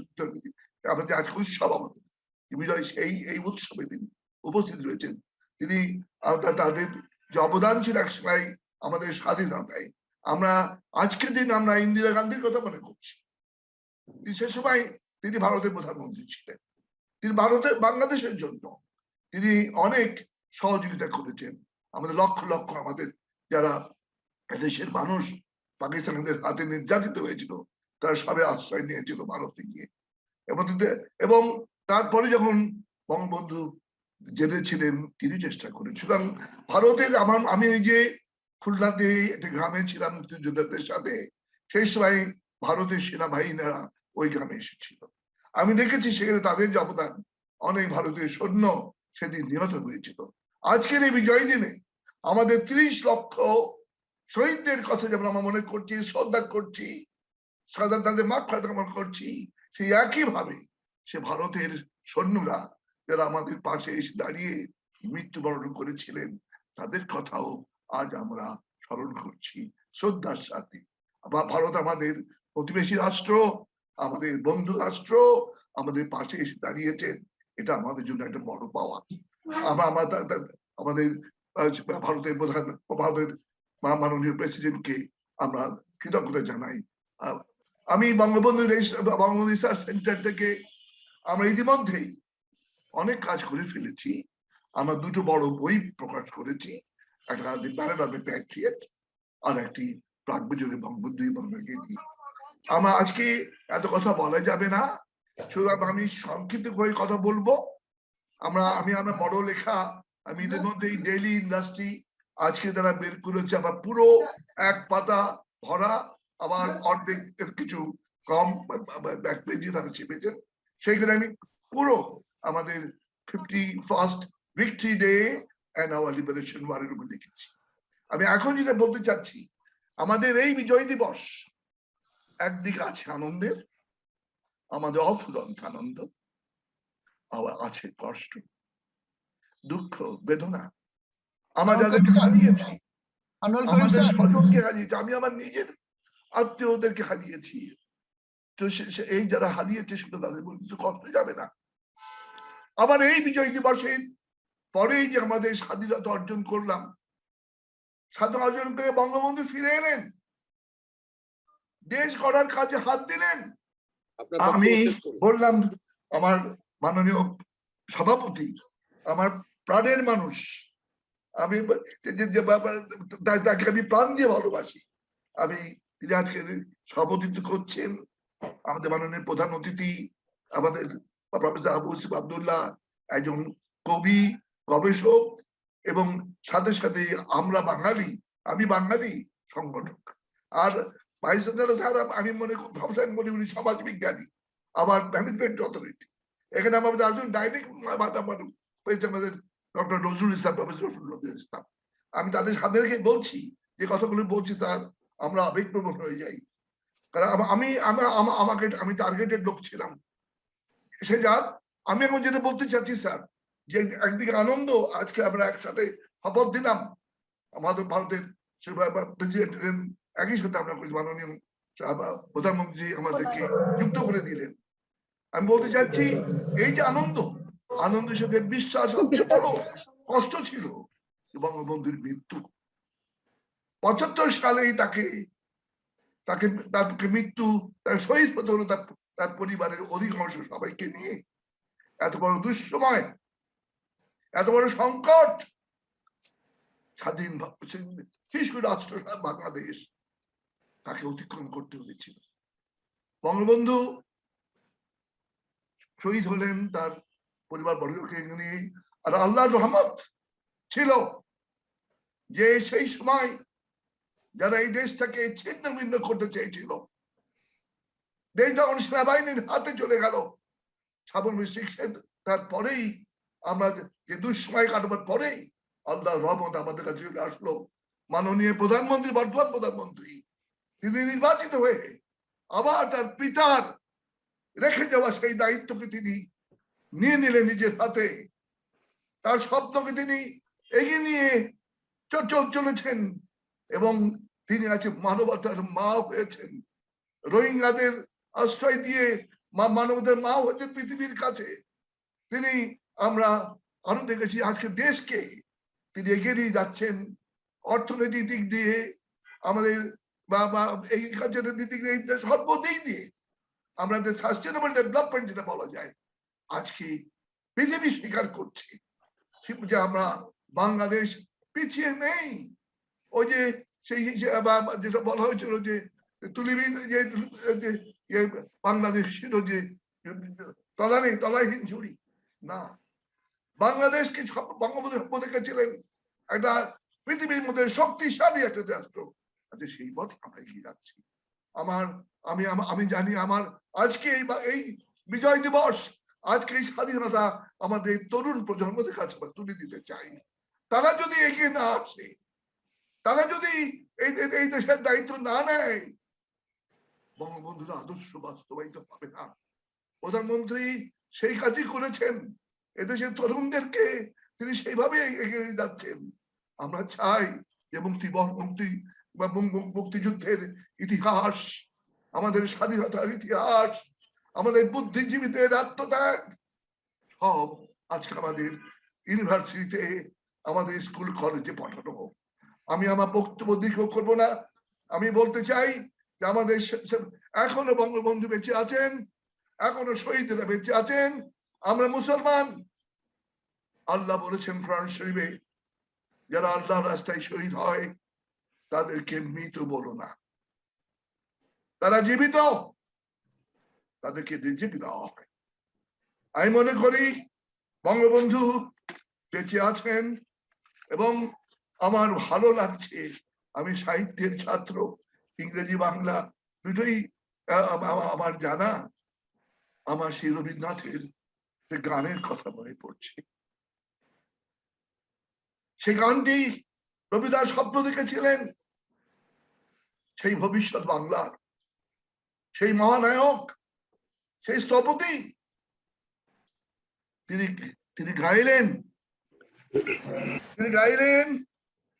Speaker 7: আমাদের আজকে উৎসব, আমাদের বিজয় এই উৎসবে তিনি উপস্থিত রয়েছেন। তিনি তাদের যে অবদান ছিল একসময় আমাদের স্বাধীনতায়, আমরা আজকের দিন আমরা ইন্দিরা গান্ধীর কথা মনে করছি। সে সময় তিনি ভারতের প্রধানমন্ত্রী ছিলেন। তিনি ভারতের বাংলাদেশের জন্য তিনি অনেক সহযোগিতা করেছেন। আমাদের লক্ষ লক্ষ আমাদের যারা দেশের মানুষ পাকিস্তানিদের হাতে নির্যাতিত হয়েছিল তারা সবে আশ্রয় নিয়েছিল ভারতে গিয়ে। এবং তারপরে যখন বঙ্গবন্ধু জেলে ছিলেন তিনি চেষ্টা করেছিলেন ভারতের। আমি নিজে খুলনাতে একটা গ্রামে ছিলাম মুক্তিযোদ্ধাদের সাথে, সেই সময় ভারতের সেনাবাহিনীরা ওই গ্রামে এসেছিল। আমি দেখেছি সেখানে তাদের যে অবদান, অনেক ভারতীয় সৈন্য সেদিন নিহত হয়েছিল। আজকের এই বিজয় দিনে আমাদের 30 লক্ষ শহীদদের কথা যেমন আমরা মনে করছি, শ্রদ্ধা করছি, তাদের মাগফিরাত কামনা করছি, সেই একই ভাবে সে ভারতের সৈন্যরা যারা আমাদের পাশে এসে দাঁড়িয়ে মৃত্যুবরণ করেছিলেন তাদের কথাও আজ আমরা স্মরণ করছি শ্রদ্ধার সাথে। ভারত আমাদের প্রতিবেশী রাষ্ট্র, আমাদের বন্ধু রাষ্ট্র, আমাদের পাশে এসে দাঁড়িয়েছেন, এটা আমাদের জন্য একটা বড় পাওয়া। আমাদের ভারতের ভারতের মাননীয় প্রেসিডেন্টকে আমরা কৃতজ্ঞতা জানাই। আমি বঙ্গবন্ধু রিসার্চ সেন্টার থেকে আমরা ইতিমধ্যেই অনেক কাজ করে ফেলেছি। আমরা দুটো বড় বই প্রকাশ করেছি, একটা দি ব্যারেল অফ দ্য প্যাট্রিয়ট আর একটি প্রাক-বিজয়ী বঙ্গবন্ধু বঙ্গগীতি। আমরা আজকে এত কথা বলা যাবে না, সুতরাং আমি সংক্ষিপ্ত করে কথা বলবো। আমরা বড় লেখা আমি ইতিমধ্যেই ডেইলি ইন্ডাস্ট্রি আজকে তারা বের করেছে, আবার পুরো এক পাতা ভরা, আবার অর্ধেক কিছু কম এক পেজে তারা চেপেছেন। সেইখানে আমি পুরো আমাদের 51st victory day and our liberation ওয়ারের উপর লিখেছি। আমি এখন যেটা বলতে চাচ্ছি, আমাদের এই বিজয় দিবস একদিকে আছে আনন্দের, আমাদের অফুরন্ত আনন্দ, আবার আছে কষ্ট, দুঃখ, বেদনা। আমরা যাদেরকে হারিয়েছি, আমাদের স্বজনকে হারিয়েছি, আমি আমার নিজের আত্মীয়দেরকে হারিয়েছি, তো এই যারা হারিয়েছে শুধু তাদের বলতে কষ্ট যাবে না। আবার এই বিজয় দিবসের পরেই যে আমাদের স্বাধীনতা অর্জন করলাম, স্বাধীনতা অর্জন করে বঙ্গবন্ধু ফিরে এলেন, দেশ গড়ার কাজে হাত দিলেন। আমি বললাম আমার মাননীয় সভাপতি, আমার প্রাণের মানুষ, আমি তাকে আমি প্রাণ দিয়ে ভালোবাসি। তিনি আজকে সভাপতিত্ব করছেন, আমাদের মাননীয় প্রধান অতিথি আমাদের প্রফেসর আবু ইউসুফ আব্দুল্লাহ, একজন কবি, গবেষক, এবং সাথে সাথে আমি বাঙালি সংগঠক। আর ভাইস চ্যান্সেলর স্যার আমি মনে উনি সমাজ বিজ্ঞানী, আবার ম্যানেজমেন্ট অথরিটি। এখানে আমাদের একজন ডাইরেক্ট পেয়েছে আমাদের ডক্টর নজরুল ইসলাম, প্রফেসর নজরুল ইসলাম। আমি তাদের সামনে রেখে বলছি যে কথাগুলো বলছি স্যার, আমরা আবেগপ্রবণ হয়ে যাই, কারণ আমি টার্গেটেড লোক ছিলাম। সে যাক, আমি এখন যেটা বলতে চাচ্ছি স্যার, যে একদিকে আনন্দ, আজকে আমরা একসাথে শপথ দিলাম, আমাদের ভারতের প্রেসিডেন্ট একই সাথে আমরা মাননীয় প্রধানমন্ত্রী আমাদেরকে যুক্ত করে দিলেন। আমি বলতে চাচ্ছি এই যে আনন্দের সাথে বিশ্বাস, সবচেয়ে বড় কষ্ট ছিল বঙ্গবন্ধুর মৃত্যু। 75 সালেই তাকে মৃত্যু, তার শহীদ হতে হলো তার পরিবারের অধিকাংশ সবাইকে নিয়ে। এত বড় দুঃসময়, এত বড় সংকট, স্বাধীন শিশু রাষ্ট্র বাংলাদেশ তাকে অতিক্রম করতে হয়েছিল। বঙ্গবন্ধু শহীদ হলেন তার পরিবার বর্গকে নিয়ে, আর আল্লাহর রহমত ছিল যে সেই সময় যারা এই দেশটাকে ছিন্ন ভিন্ন করতে চেয়েছিল, দেশ যখন সেনাবাহিনীর হাতে চলে গেল, সাবরমতী শিক্ষা তারপরেই আমরা যে দুঃসময় কাটাবার পরেই আল্লাহর রহমত আমাদের কাছে চলে আসলো। মাননীয় প্রধানমন্ত্রী, বর্তমান প্রধানমন্ত্রী, তিনি নির্বাচিত হয়ে আবার তার পিতার রেখে যাওয়া সেই দায়িত্বকে তিনি নিয়ে নিলেন নিজের হাতে। তার স্বপ্নকে তিনি এগিয়ে নিয়ে চলেছেন, এবং তিনি আছে মানবতার মা হয়েছেন, রোহিঙ্গাদের আশ্রয় দিয়ে মানবতার মা হয়েছেন পৃথিবীর কাছে। তিনি আমরা আরো দেখেছি আজকে দেশকে তিনি এগিয়ে নিয়ে যাচ্ছেন অর্থনৈতিক দিক দিয়ে, আমাদের বা এই কালচারের দিক দিয়ে সর্বদিক দিয়ে আমাদের সাস্টেনেবল ডেভেলপমেন্ট যেটা বলা যায়, আজকে পৃথিবী স্বীকার করছে যে আমরা বাংলাদেশ পিছিয়ে নেই। ওই যে সেই যেটা বলা হয়েছিল যে তুলিবিন যে বাংলাদেশ ছিল যে তলাহীন ঝুড়ি, না, বাংলাদেশকে বঙ্গবন্ধু দেখেছিলেন একটা পৃথিবীর মধ্যে শক্তিশালী একটা রাষ্ট্র। সেই পথে আমরা এগিয়ে যাচ্ছি। আমি জানি আমার আজকে এই বিজয় দিবস, আজকে এই স্বাধীনতা আমাদের তরুণ প্রজন্মদের কাছে তুলে দিতে চাই। তারা যদি এগিয়ে না আসে, তারা যদি এই দেশের দায়িত্ব না নেয়, বঙ্গবন্ধুর আদর্শ বাস্তবায়িত হবে না। প্রধানমন্ত্রী সেই কাজই করেছেন, এদেশের তরুণদেরকে তিনি সেইভাবে এগিয়ে যাচ্ছেন। আমরা চাই যে মুক্তিযুদ্ধের ইতিহাস, আমাদের স্বাধীনতার ইতিহাস, আমাদের বুদ্ধিজীবীদের আত্মত্যাগ সব আজকে আমাদের ইউনিভার্সিটিতে, আমাদের স্কুল কলেজে পাঠানো হোক। আমি আমার বক্তব্য দীর্ঘ করবো না। আমি বলতে চাই যে আমাদের এখনো বঙ্গবন্ধু বেঁচে আছেন, এখনো শহীদরা বেঁচে আছেন। আমরা মুসলমান, আল্লাহ বলেছেন কোরআন শরীফে, যারা আল্লাহর রাস্তায় শহীদ হয় তাদেরকে মৃত বলো না, তারা জীবিত, তাদেরকে রিজিক দেওয়া হয়। আমি মনে করি বঙ্গবন্ধু বেঁচে আছেন এবং আমার ভালো লাগছে, আমি সাহিত্যের ছাত্র, ইংরেজি বাংলা দুটোই আমার জানা। আমার সেই রবীন্দ্রনাথের গানের কথা মনে পড়ছে। সেই গানটি রবীন্দ্রনাথ স্বপ্ন দেখেছিলেন সেই ভবিষ্যৎ বাংলার, সেই মহানায়ক, সেই স্থপতি তিনি গাইলেন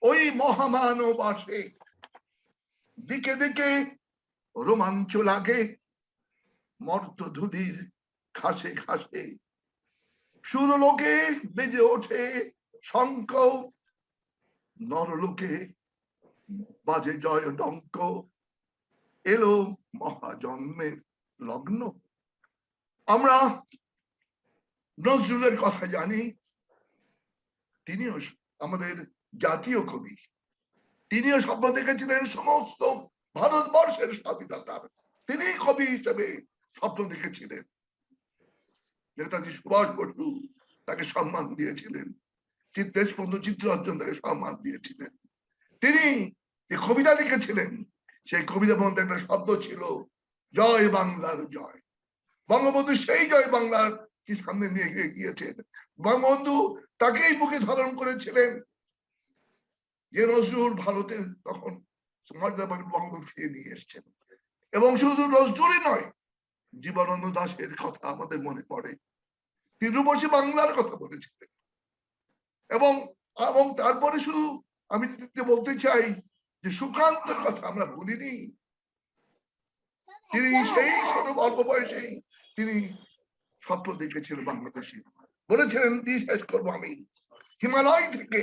Speaker 7: ওই মহামানব আসে, দিকে দিকে রোমাঞ্চ লাগে, মর্তধুধির ঘাসে ঘাসে, সুরলোকে বেজে ওঠে শঙ্খ, নরলোকে বাজে জয় ডঙ্ক, এলো মহাজন্মের লগ্ন। আমরা নজরুলের কথা জানি, তিনিও আমাদের জাতীয় কবি, তিনিও স্বপ্ন দেখেছিলেন সমস্ত ভারতবর্ষের স্বাধীনতার। তিনি কবি হিসেবে স্বপ্ন দেখেছিলেন। নেতাজি সুভাষ বসু তাকে সম্মান দিয়েছিলেন, দেশবন্ধু চিত্তরঞ্জন তাকে সম্মান দিয়েছিলেন। তিনি যে কবিতা লিখেছিলেন, সেই কবিতার মধ্যে একটা শব্দ ছিল জয় বাংলার জয়। বঙ্গবন্ধু সেই জয় বাংলার কি সামনে নিয়ে গিয়েছেন। বঙ্গবন্ধু তাকেই বুকে ধারণ করেছিলেন যে নজরুল ভারতের তখন বঙ্গ ফিরিয়ে নিয়ে এসছেন। এবং শুধু নজরুলই নয়, জীবনানন্দ দাশের কথা আমাদের মনে পড়ে, তিনি রূপসী বাংলার কথা বলেছিলেন। এবং তারপরে শুধু আমি বলতে চাই যে সুকান্তের কথা আমরা ভুলিনি। তিনি সেই ছোট অল্প বয়সেই তিনি স্বপ্ন দেখেছিলেন বাংলাদেশে, বলেছিলেন শেষ করবো আমি, হিমালয় থেকে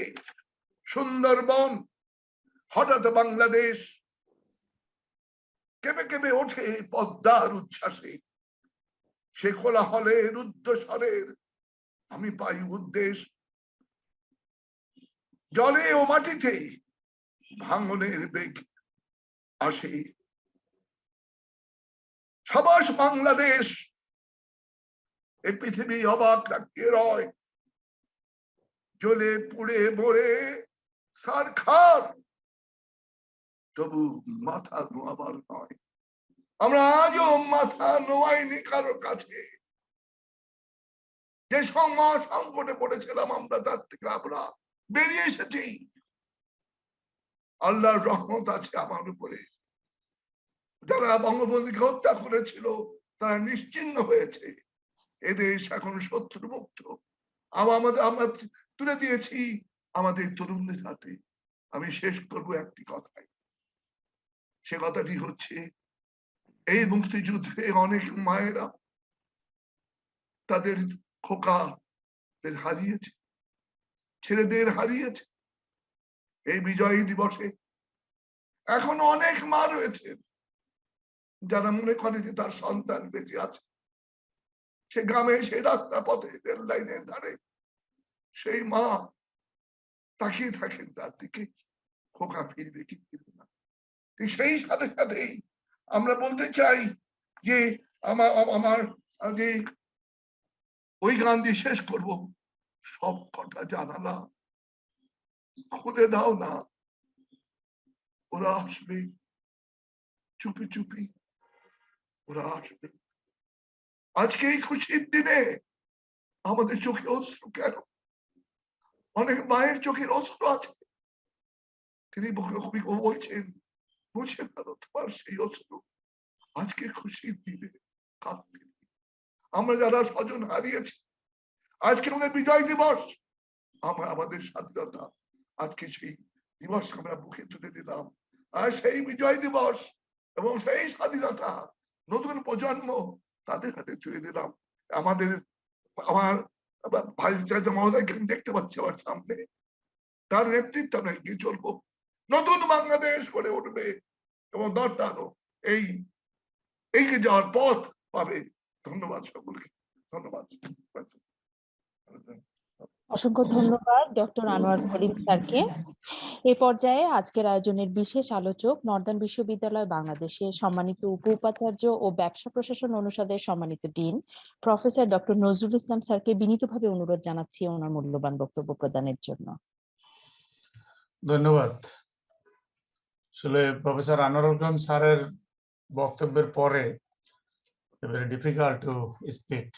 Speaker 7: সুন্দরবন, হঠাৎ বাংলাদেশ কেঁপে কেঁপে ওঠে পদ্মার উচ্ছ্বাসে, সে কোলাহলে রুদ্ধস্বরের আমি পাই উদ্দেশ, জলে ও মাটিতে ভাঙনের বেগ আসে, সাবাস বাংলাদেশ, এই পৃথিবী অবাক রাখিয়ে রয়, জ্বলে পুড়ে মরে সারখার, তবু মাথা নোয়াবার নয়। আমরা আজও মাথা নোয়াইনি কারো কাছে। যে সংকটে পড়েছিলাম আমরা, তার থেকে আমরা বেরিয়ে এসেছি। আল্লাহর রহমত আছে আমার উপরে। যারা বঙ্গবন্ধুকে হত্যা করেছিল তারা নিশ্চিহ্ন হয়েছে। এদেশ এখন শত্রু মুক্ত। আমরা তুলে দিয়েছি আমাদের তরুণদের হাতে। আমি শেষ করবো একটি কথায়, সে কথাটি হচ্ছে এই মুক্তিযুদ্ধে অনেক মায়েরা তাদের খোকাদের হারিয়েছে, ছেলেদের হারিয়েছে। এই বিজয়ী দিবসে এখনো অনেক মা রয়েছে যারা মনে করে যে তার সন্তান বেঁচে আছে, সে গ্রামে, সেই রাস্তা পথে, রেল লাইনের ধারে সেই মা তাকিয়ে থাকেন তার দিকে, খোকা ফিরবে কি ফিরবে না। সেই সাথে সাথেই আমরা বলতে চাই যে আমার যে ওই গান দিয়ে শেষ করব, সব কটা জানালা খুলে দাও না, ওরা আসবে চুপি চুপি, ওরা আসবে। আজকে এই খুশির দিনে আমাদের চোখে অশ্রু কেন? অনেক মায়ের চোখের অশ্রু আছে, তিনি বলছেন বুঝে ফেলো তোমার সেই অশ্রু, আজকে খুশির দিনে কাঁদতে। আমরা যারা স্বজন হারিয়েছি, আজকে আমাদের বিজয় দিবস, আমরা আমাদের স্বাধীনতা, আজকে সেই দিবস আমরা বুকে তুলে দিলাম। আর সেই বিজয় দিবস এবং সেই স্বাধীনতা নতুন প্রজন্ম তাদের হাতে তুলে দিলাম। আমার ভাই মহোদয়কে আমি দেখতে পাচ্ছি আমার সামনে, তার নেতৃত্ব আমরা এগিয়ে চলবো, নতুন বাংলাদেশ গড়ে উঠবে এবং দরদানো এই এগিয়ে যাওয়ার পথ পাবে। ধন্যবাদ সকলকে, ধন্যবাদ।
Speaker 1: অসংখ্য ধন্যবাদ ডক্টর আনোয়ার করিম স্যারকে। এই পর্যায়ে আজকের আয়োজনের বিশেষ আলোচক, নর্দার্ন বিশ্ববিদ্যালয় বাংলাদেশের সম্মানিত উপ-উপাচার্য ও ব্যবসা প্রশাসন অনুষদের সম্মানিত dean professor doctor Nazrul Islam স্যারকে বিনীতভাবে অনুরোধ জানাচ্ছি ওনার মূল্যবান বক্তব্য প্রদানের জন্য।
Speaker 8: ধন্যবাদ। আসলে প্রফেসর আনোয়ারুল করিম স্যারের বক্তব্যের পরে very difficult to speak.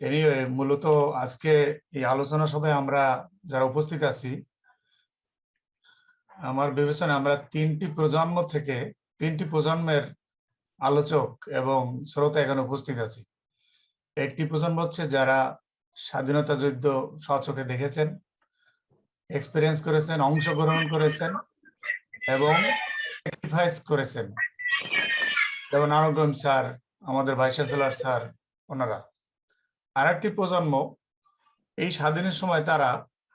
Speaker 8: Anyway, মূলত আজকে এই আলোচনা সভায় আমরা যারা উপস্থিত আছি, আমার বিবেচনা আমরা তিনটি প্রজন্মের আলোচক এবং শ্রোতা এখানে উপস্থিত আছি। একটি প্রজন্ম হচ্ছে যারা স্বাধীনতা যুদ্ধ স্বচক্ষে দেখেছেন, এক্সপেরিয়েন্স করেছেন, অংশগ্রহণ করেছেন এবং স্যাক্রিফাইস করেছেন, যেমন আনোয়ার স্যার, আমাদের ভাইস চ্যান্সেলর স্যার, ওনারা। আর একটি প্রজন্ম এই স্বাধীনের সময়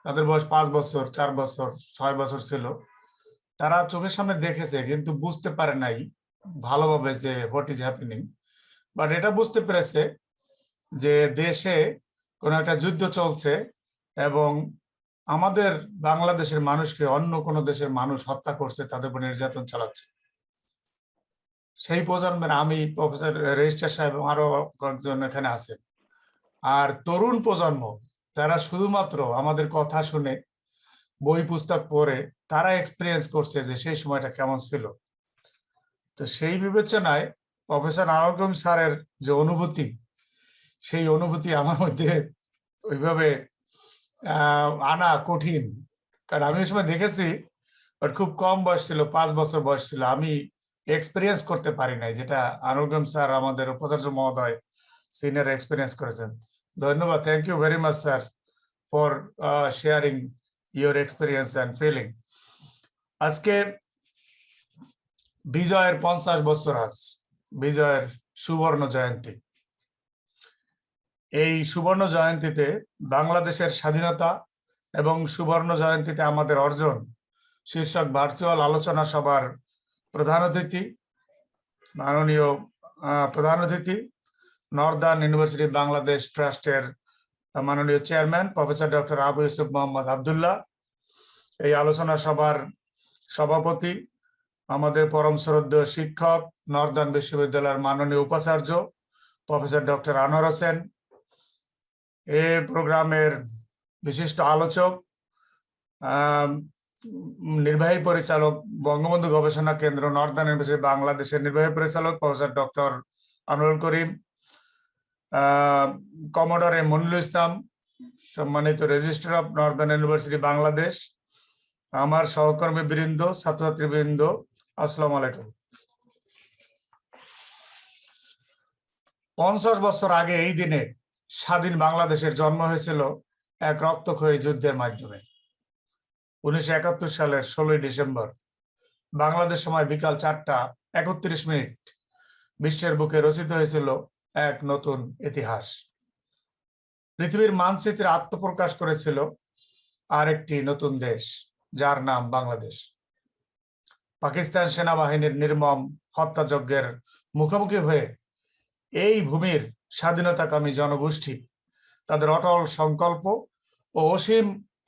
Speaker 8: তাদের বয়স 5 বছর, 4 বছর, 6 বছর ছিল, তারা চোখের সামনে দেখেছে কিন্তু বুঝতে পারে নাই ভালোভাবে যে হোয়াট ইজ হ্যাপেনিং, বাট এটা বুঝতে পেরেছে যে দেশে কোনো একটা যুদ্ধ চলছে এবং আমাদের বাংলাদেশের মানুষকে অন্য কোনো দেশের মানুষ হত্যা করছে, তাদের উপর নির্যাতন চালাচ্ছে। সেই প্রজন্মের আমি, প্রফেসর রেজিস্ট্রার সাহেব এবং আরো কয়েকজন এখানে আছেন। আর তরুণ প্রজন্ম যারা শুধুমাত্র আমাদের কথা শুনে, বই পুস্তক পড়ে, তারা এক্সপিরিয়েন্স করছে যে সেই সময়টা কেমন ছিল। তো সেই বিবেচনায় প্রফেসর আনোয়ার করিম স্যারের যে অনুভূতি, সেই অনুভূতি আমার মধ্যে ওইভাবে আনা কঠিন, কারণ আমি ওই সময় দেখেছি, বাট খুব কম বয়স ছিল, 5 বছর বয়স ছিল। আমি এক্সপিরিয়েন্স করতে পারি নাই যেটা আনোয়ার করিম স্যার, আমাদের উপাচার্য মহোদয়, সিনিয়র এক্সপিরিয়েন্স করেছেন। ধন্যবাদ, thank you very much sir for sharing your experience and feeling. আজকে বিজয়ের 50 বছর আজ, বিজয়ের সুবর্ণ জয়ন্তী। এই সুবর্ণ জয়ন্তীতে বাংলাদেশের স্বাধীনতা এবং সুবর্ণ জয়ন্তীতে আমাদের অর্জন শীর্ষক ভার্চুয়াল আলোচনা সভার প্রধান অতিথি, মাননীয় প্রধান অতিথি, নর্দার্ন ইউনিভার্সিটি বাংলাদেশ ট্রাস্টের মাননীয় chairman professor doctor Abu Yusuf Mohammad Abdullah, এই আলোচনা সভার সভাপতি, আমাদের পরম শ্রদ্ধেয় শিক্ষক, নর্দার্ন বিশ্ববিদ্যালয়ের মাননীয় উপাচার্য প্রফেসর ডক্টর আনোয়ার হোসেন, এই প্রোগ্রামের বিশিষ্ট আলোচক, নির্বাহী পরিচালক, বঙ্গবন্ধু গবেষণা কেন্দ্র নর্দার্ন ইউনিভার্সিটি বাংলাদেশের নির্বাহী পরিচালক প্রফেসর ডক্টর আনোয়ারুল করিম, কমোডর এম মনিরুল ইসলাম, সম্মানিত registrar of Northern university Bangladesh, আমার সহকর্মী বৃন্দ, ছাত্রছাত্রী বৃন্দ, আসসালামু আলাইকুম। 50 বছর আগে এই দিনে স্বাধীন বাংলাদেশের জন্ম হয়েছিল এক রক্তক্ষয়ী যুদ্ধের মাধ্যমে। 1971 সালের 16 ডিসেম্বর বাংলাদেশ সময় বিকাল 4:31 বিশ্বের বুকে রচিত হয়েছিল এক নতুন ইতিহাস। পৃথিবীর মানচিত্রে আত্মপ্রকাশ করেছিল আরেকটি নতুন দেশ, যার নাম বাংলাদেশ। পাকিস্তান সেনাবাহিনীর নির্মম হত্যাযজ্ঞের মুখোমুখি হয়ে এই ভূমির স্বাধীনতাকামী জনগোষ্ঠী তাদের অটল সংকল্প ও অসীম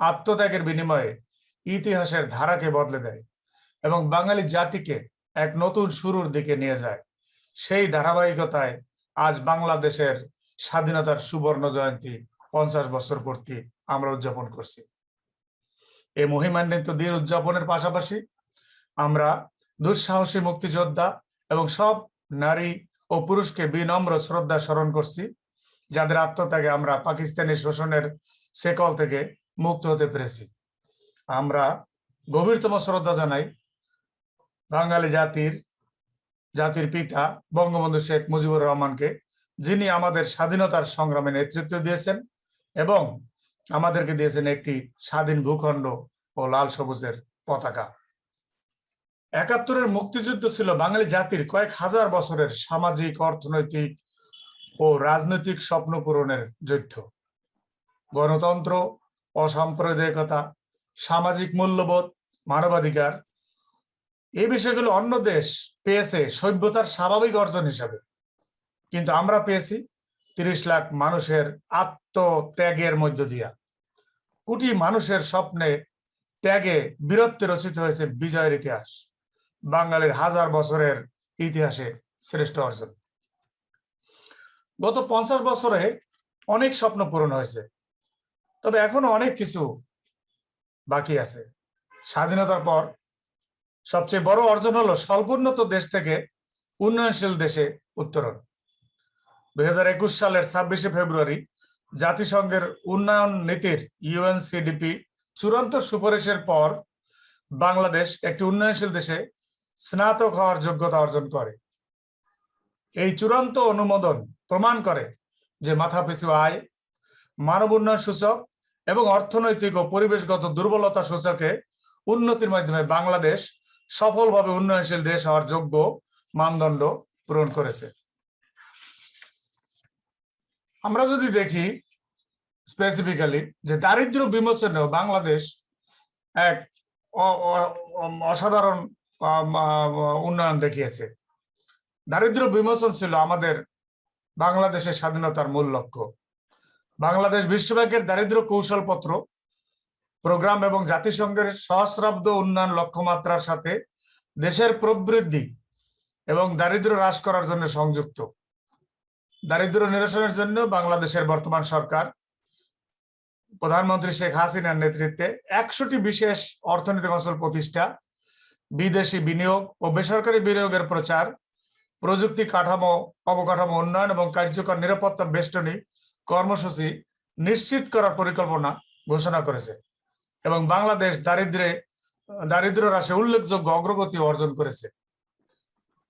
Speaker 8: আত্মত্যাগের বিনিময়ে ইতিহাসের ধারাকে বদলে দেয় এবং বাঙালি জাতিকে এক নতুন শুরুর দিকে নিয়ে যায়। সেই ধারাবাহিকতায় আজ বাংলাদেশের স্বাধীনতার সুবর্ণ জয়ন্তী 50 বছর পূর্তি আমরা উদযাপন করছি। এই মহিমান্বিত দিন উদযাপনের পাশাপাশি আমরা দুঃসাহসী মুক্তিযোদ্ধা এবং সব নারী ও পুরুষকে বিনম্র শ্রদ্ধা স্মরণ করছি, যাদের আত্মত্যাগে আমরা পাকিস্তানি শোষণের শেকল থেকে মুক্ত হতে পেরেছি। আমরা গভীরতম শ্রদ্ধা জানাই বাঙালি জাতির পিতা বঙ্গবন্ধু শেখ মুজিবুর রহমানকে, যিনি আমাদের স্বাধীনতার সংগ্রামে নেতৃত্ব দিয়েছেন এবং আমাদেরকে দিয়েছেন একটি স্বাধীন ভূখণ্ড ও লাল সবুজের পতাকা। 71-এর মুক্তিযুদ্ধ ছিল বাঙালি জাতির কয়েক হাজার বছরের সামাজিক, অর্থনৈতিক ও রাজনৈতিক স্বপ্ন পূরণের যুদ্ধ। গণতন্ত্র, অসাম্প্রদায়িকতা, সামাজিক মূল্যবোধ, মানবাধিকার এই বিষয়গুলো অন্য দেশ পেয়েছে সভ্যতার স্বাভাবিক অর্জন হিসাবে, কিন্তু আমরা পেয়েছি 30 লাখ মানুষের আত্মত্যাগের মধ্য দিয়া। কোটি মানুষের স্বপ্নে ত্যাগে বীরত্বে রচিত হয়েছে বিজয়ের ইতিহাস, বাঙালির হাজার বছরের ইতিহাসে শ্রেষ্ঠ অর্জন। গত 50 বছরে অনেক স্বপ্ন পূরণ হয়েছে, তবে এখনো অনেক কিছু বাকি আছে। স্বাধীনতার পর সবচেয়ে বড় অর্জন হলো স্বল্পোন্নত দেশ থেকে উন্নয়নশীল দেশে উত্তরণ। 2021 সালের 26শে ফেব্রুয়ারি জাতিসংঘের উন্নয়ন নীতির UNCDP চূড়ান্ত সুপারিশের পর বাংলাদেশ একটি উন্নয়নশীল দেশে স্নাতক হওয়ার যোগ্যতা অর্জন করে। এই চূড়ান্ত অনুমোদন প্রমাণ করে যে মাথাপিছু আয়, মানব উন্নয়ন সূচক এবং অর্থনৈতিক ও পরিবেশগত দুর্বলতা সূচকে উন্নতির মাধ্যমে বাংলাদেশ সফলভাবে উন্নয়নশীল দেশ হওয়ার যোগ্য মানদণ্ড পূরণ করেছে। আমরা যদি দেখি স্পেসিফিক্যালি যে দারিদ্র বিমোচনেও বাংলাদেশ এক অসাধারণ উন্নয়ন দেখিয়েছে। দারিদ্র বিমোচন ছিল আমাদের বাংলাদেশের স্বাধীনতার মূল লক্ষ্য। বাংলাদেশ বিশ্বব্যাংকের দারিদ্র কৌশলপত্র প্রোগ্রাম এবং জাতিসংঘের সহস্রাব্দ উন্নয়ন লক্ষ্যমাত্রার সাথে দেশের প্রবৃদ্ধি এবং দারিদ্র হ্রাস করার জন্য সংযুক্ত। দারিদ্র নিরসনের জন্য বাংলাদেশের বর্তমান সরকার প্রধানমন্ত্রী শেখ হাসিনার নেতৃত্বে 100টি বিশেষ অর্থনৈতিক অঞ্চল প্রতিষ্ঠা, বিদেশি বিনিয়োগ ও বেসরকারি বিনিয়োগের প্রচার, প্রযুক্তি কাঠামো অবকাঠামো উন্নয়ন এবং কার্যকর নিরাপত্তা বেষ্টনী কর্মসূচি নিশ্চিত করার পরিকল্পনা ঘোষণা করেছে এবং বাংলাদেশ দারিদ্র হ্রাসে উল্লেখযোগ্য অগ্রগতি অর্জন করেছে।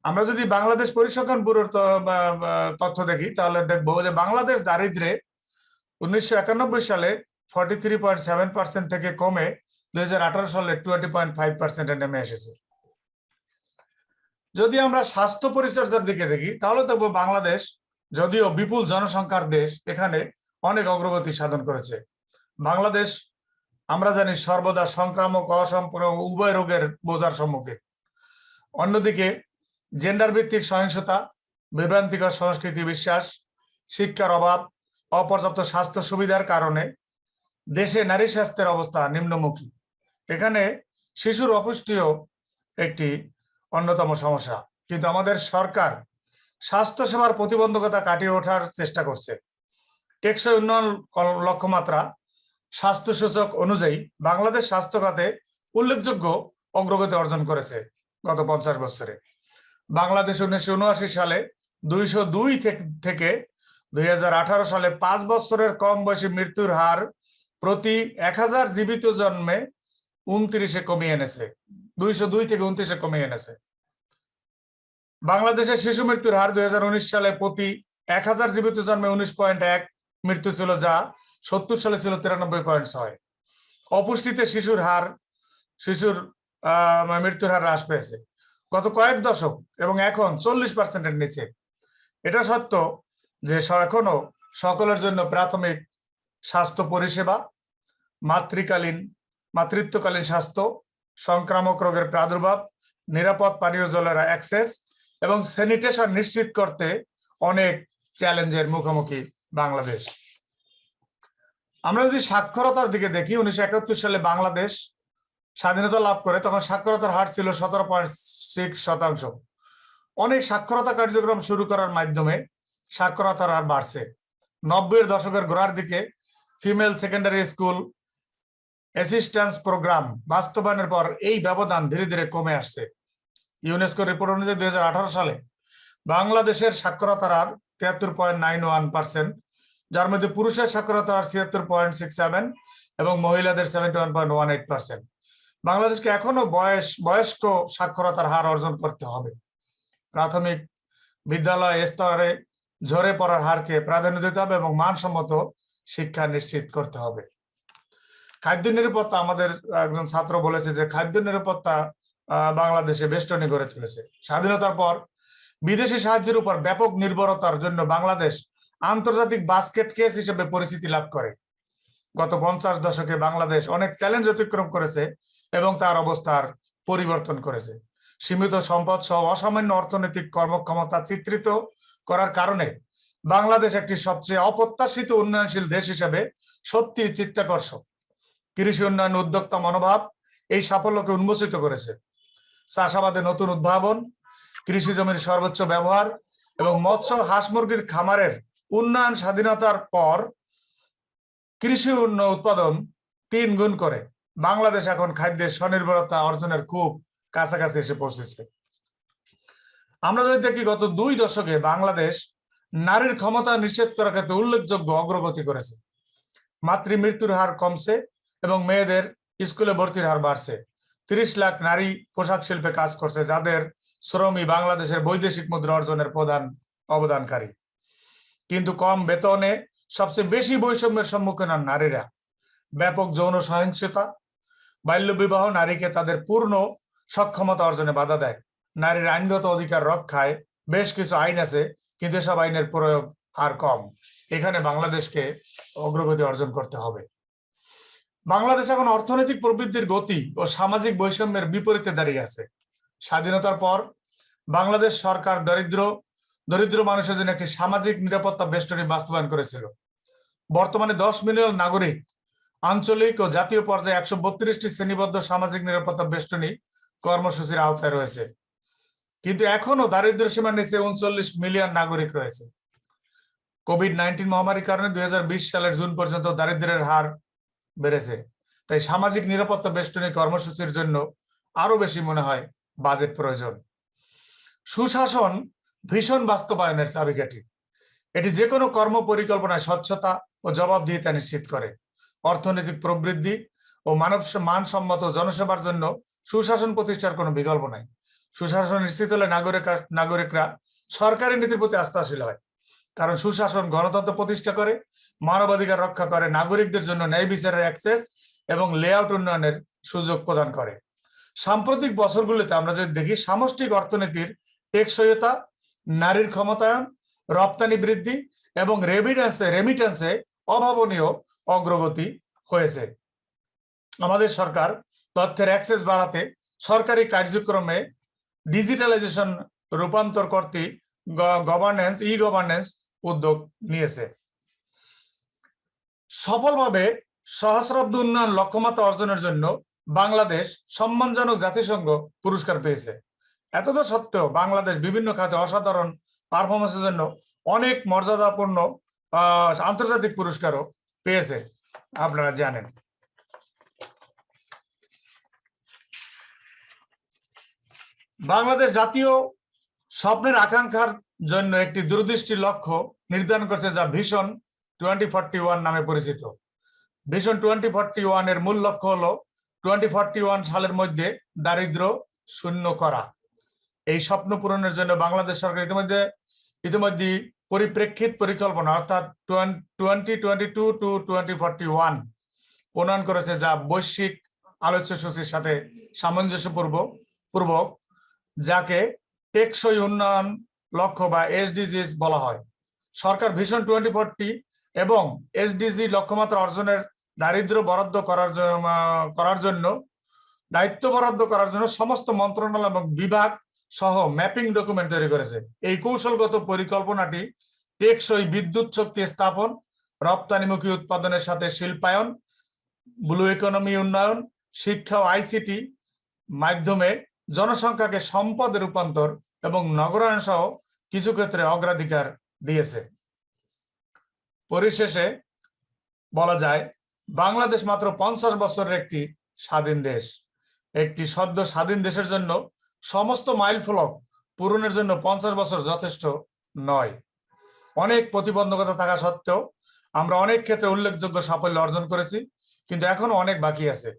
Speaker 8: আমরা যদি বাংলাদেশ পরিসংখ্যান ব্যুরোর তথ্য দেখি তাহলে দেখবো যে বাংলাদেশ দারিদ্রে 1991 সালে 43.7% থেকে কমে 2018 সালে 20.5% নেমে এসেছে। যদি আমরা স্বাস্থ্য পরিচর্যার দিকে দেখি তাহলে দেখবো বাংলাদেশ যদিও বিপুল জনসংখ্যার দেশ, এখানে অনেক অগ্রগতি সাধন করেছে। বাংলাদেশ আমরা জানি সর্বদা সংক্রামক অসম্পূর্ণ উভয় রোগের বোঝার সম্মুখীন। অন্যদিকে জেন্ডার ভিত্তিক সহিংসতা, বিভ্রান্তিকর সংস্কৃতি বিশ্বাস, শিক্ষার অভাব, অপর্যাপ্ত স্বাস্থ্য সুবিধার কারণে দেশে নারী স্বাস্থ্যের অবস্থা নিম্নমুখী। এখানে শিশুর অপুষ্টিও একটি অন্যতম সমস্যা, কিন্তু আমাদের সরকার স্বাস্থ্যসেবার প্রতিবন্ধকতা কাটিয়ে ওঠার চেষ্টা করছে। টেকসই উন্নয়ন লক্ষ্যমাত্রা স্বাস্থ্য সূচক অনুযায়ী বাংলাদেশ স্বাস্থ্য খাতে উল্লেখযোগ্য অগ্রগতি অর্জন করেছে গত 50 বছরে। বাংলাদেশ 1979 সালে 202 থেকে 2018 সালে 5 বছরের কম বয়সী মৃত্যুর হার প্রতি 1000 জীবিত জন্মে 29-এ কমিয়ে এনেছে। 202 থেকে 29-এ কমিয়ে এনেছে। বাংলাদেশের শিশু মৃত্যুর হার 2019 সালে প্রতি 1000 জীবিত জন্মে 19.1 মৃত্যু ছিল, যা 70 সালে ছিল 93.6। অপুষ্টিতে শিশুর মৃত্যুর হার হ্রাস পেয়েছে গত কয়েক দশক এবং এখন 40%-এর নিচে। এটা সত্য যে এখনো সকলের জন্য প্রাথমিক স্বাস্থ্য পরিষেবা, মাতৃত্বকালীন স্বাস্থ্য, সংক্রামক রোগের প্রাদুর্ভাব নিরাপদ পানীয় জলের অ্যাক্সেস এবং স্যানিটেশন নিশ্চিত করতে অনেক চ্যালেঞ্জের মুখোমুখি বাংলাদেশ। আমরা যদি সাক্ষরতার দিকে দেখি, 1971 সালে বাংলাদেশ স্বাধীনতা লাভ করে, তখন সাক্ষরতার হার ছিল 17.6%। অনেক সাক্ষরতা কার্যক্রম শুরু করার মাধ্যমে সাক্ষরতার হার বাড়ছে। 90-এর দশকের গোড়ার দিকে female secondary school assistance programme বাস্তবায়নের পর এই ব্যবধান ধীরে ধীরে কমে আসছে। ইউনেস্কো রিপোর্ট অনুযায়ী 2018 সালে বাংলাদেশের সাক্ষরতার হার 73.91%, যার মধ্যে পুরুষের সাক্ষরতার হার 76.67 এবং মহিলাদের 71.18%। বাংলাদেশকে এখনো বয়স্ক সাক্ষরতার হার অর্জন করতে হবে। প্রাথমিক বিদ্যালয় স্তরে ঝরে পড়ার হারকে প্রাধান্য দিতে হবে এবং মানসম্মত শিক্ষা নিশ্চিত করতে হবে। খাদ্য নিরাপত্তা, আমাদের একজন ছাত্র বলেছে যে খাদ্য নিরাপত্তা বাংলাদেশে বেষ্টনী গড়ে তুলেছে। স্বাধীনতার পর বিদেশি সাহায্যের উপর ব্যাপক নির্ভরতার জন্য বাংলাদেশ আন্তর্জাতিক বাস্কেট কেস হিসেবে পরিচিতি লাভ করে। গত 50 দশকে বাংলাদেশ অনেক চ্যালেঞ্জ অতিক্রম করেছে এবং তার অবস্থার পরিবর্তন করেছে। সীমিত সম্পদ সহ অসামান্য অর্থনৈতিক কর্মক্ষমতা চিত্রিত করার কারণে বাংলাদেশ একটি সবচেয়ে অপ্রত্যাশিত উন্নয়নশীল দেশ হিসেবে সত্যি চিত্তাকর্ষক। কৃষি উন্নয়ন উদ্যোক্তা মনোভাব এই সাফল্যকে উন্মোচিত করেছে। চাষাবাদে নতুন উদ্ভাবন, কৃষি জমির সর্বোচ্চ ব্যবহার এবং মৎস্য হাঁস মুরগির খামারের উন্নয়ন স্বাধীনতার পর কৃষি উৎপাদন 3 গুণ করে বাংলাদেশ এখন খাদ্যের স্বনির্ভরতা অর্জনের খুব কাছাকাছি এসে পৌঁছেছে। আমরা যদি দেখি, গত 2 দশকে বাংলাদেশ নারীর ক্ষমতা নিশ্চিত করার ক্ষেত্রে উল্লেখযোগ্য অগ্রগতি করেছে। মাতৃ মৃত্যুর হার কমছে এবং মেয়েদের স্কুলে ভর্তির হার বাড়ছে। 30 লাখ নারী পোশাক শিল্পে কাজ করছে, যাদের শ্রমই বাংলাদেশের বৈদেশিক মুদ্রা অর্জনের প্রধান অবদানকারী। কিন্তু কম বেতনে সবচেয়ে বেশি বৈষম্যের সম্মুখীন হন নারীরা। ব্যাপক যৌন সহিংসতা, বাল্য বিবাহ নারীকে তাদের পূর্ণ সক্ষমতা অর্জনে বাধা দেয়। নারীর আইনগত অধিকার রক্ষায় বেশ কিছু আইন আছে, কিন্তু এসব আইনের প্রয়োগ আর কম। এখানে বাংলাদেশকে অগ্রগতি অর্জন করতে হবে। বাংলাদেশ এখন অর্থনৈতিক প্রবৃদ্ধির গতি ও সামাজিক বৈষম্যের বিপরীতে দাঁড়িয়ে আছে। স্বাধীনতার পর বাংলাদেশ সরকার দরিদ্র মানুষের জন্য একটি সামাজিক নিরাপত্তা বেষ্টনী বাস্তবায়ন করেছিল। বর্তমানে 10 মিলিয়ন নাগরিক আঞ্চলিক ও জাতীয় পর্যায়ে 132টি শ্রেণীবদ্ধ সামাজিক নিরাপত্তা বেষ্টনী কর্মসূচির আওতায় রয়েছে। কিন্তু এখনো দারিদ্র্য সীমার নিচে 39 মিলিয়ন নাগরিক রয়েছে। কোভিড-19 মহামারীর কারণে 2020 সালের জুন পর্যন্ত দারিদ্র্যের হার বেড়েছে। তাই সামাজিক নিরাপত্তা বেষ্টনী কর্মসূচির জন্য আরো বেশি মনে হয় বাজেট প্রয়োজন। সুশাসন ভীষণ বাস্তবায়নের চাবিকাঠি। এটি যে কোনো কর্ম পরিকল্পনায় স্বচ্ছতা ও জবাবদিহিতা নিশ্চিত করে। অর্থনৈতিক প্রবৃদ্ধি ও মানসম্মত জনসেবার জন্য সুশাসন প্রতিষ্ঠার কোনো বিকল্প নাই। সুশাসন নিশ্চিত হলে নাগরিকরা সরকারি নীতির প্রতি আস্থাশীল হয়, কারণ সুশাসন গণতন্ত্র প্রতিষ্ঠা করে, মানবাধিকার রক্ষা করে, নাগরিকদের জন্য ন্যায় বিচারের অ্যাক্সেস এবং লেআউট উন্নয়নের সুযোগ প্রদান করে। সাম্প্রতিক বছরগুলিতে আমরা যদি দেখি, সামষ্টিক অর্থনীতির টেকসইতা, নারীর ক্ষমতায়ন, রপ্তানি বৃদ্ধি এবং রেমিটেন্সে অভাবনীয় অগ্রগতি হয়েছে। আমাদের সরকার তথ্যের অ্যাক্সেস বাড়াতে সরকারি কার্যক্রমে ডিজিটালাইজেশন রূপান্তর করতে গভর্নেন্স উদ্যোগ নিয়েছে। সফলভাবে সহস্রাব্দ উন্নয়ন লক্ষ্যমাত্রা অর্জনের জন্য বাংলাদেশ সম্মানজনক জাতিসংঘ পুরস্কার পেয়েছে। এতদ সত্ত্বেও বাংলাদেশ বিভিন্ন খাতে অসাধারণ পারফরমেন্সের জন্য অনেক মর্যাদাপূর্ণ আন্তর্জাতিক পুরস্কারও পেয়েছে, আপনারা জানেন। বাংলাদেশ জাতীয় স্বপ্নের আকাঙ্ক্ষার জন্য একটি দূরদৃষ্টি লক্ষ্য নির্ধারণ করেছে, যা ভিশন 2041 নামে পরিচিত। ভিশন 2041 এর মূল লক্ষ্য হলো 2041 সালের মধ্যে দারিদ্র্য শূন্য করা। এই স্বপ্ন পূরণের জন্য বাংলাদেশ সরকার ইতিমধ্যে পরিপ্রেক্ষিত পরিকল্পনা অর্থাৎ 2022 to 2041 প্রণয়ন করেছে, যা বৈশ্বিক আলোচ্য সূচির সাথে সামঞ্জস্যপূর্বক, যাকে টেকসই উন্নয়ন লক্ষ্য বা এসডিজিস বলা হয়। সরকার ভিশন 2040 এবং এসডিজি লক্ষ্যমাত্রা অর্জনের দারিদ্র্য বরাদ্দ করার জন্য দায়িত্ব বরাদ্দ করার জন্য সমস্ত মন্ত্রণালয় এবং বিভাগ সহ ম্যাপিং ডকুমেন্ট তৈরি করেছে। এই কৌশলগত পরিকল্পনাটি টেকসই বিদ্যুৎ শক্তি স্থাপন, রপ্তানিমুখী উৎপাদনের সাথে শিল্পায়ন, ব্লু ইকোনমি উন্নয়ন, শিক্ষা ও আইসিটি মাধ্যমে জনসংখ্যাকে সম্পদে রূপান্তর এবং নগরায়ন সহ কিছু ক্ষেত্রে অগ্রাধিকার দিয়েছে। পরিশেষে বলা যায় বাংলাদেশ মাত্র 50 বছরের একটি স্বাধীন দেশ। একটি সদ্য স্বাধীন দেশের জন্য সমস্ত মাইল ফলক পূরণের জন্য 50 বছর যথেষ্ট নয়। অনেক প্রতিবন্ধকতা থাকা সত্ত্বেও আমরা অনেক ক্ষেত্রে উল্লেখযোগ্য সাফল্য অর্জন করেছি, কিন্তু এখনো অনেক বাকি আছে।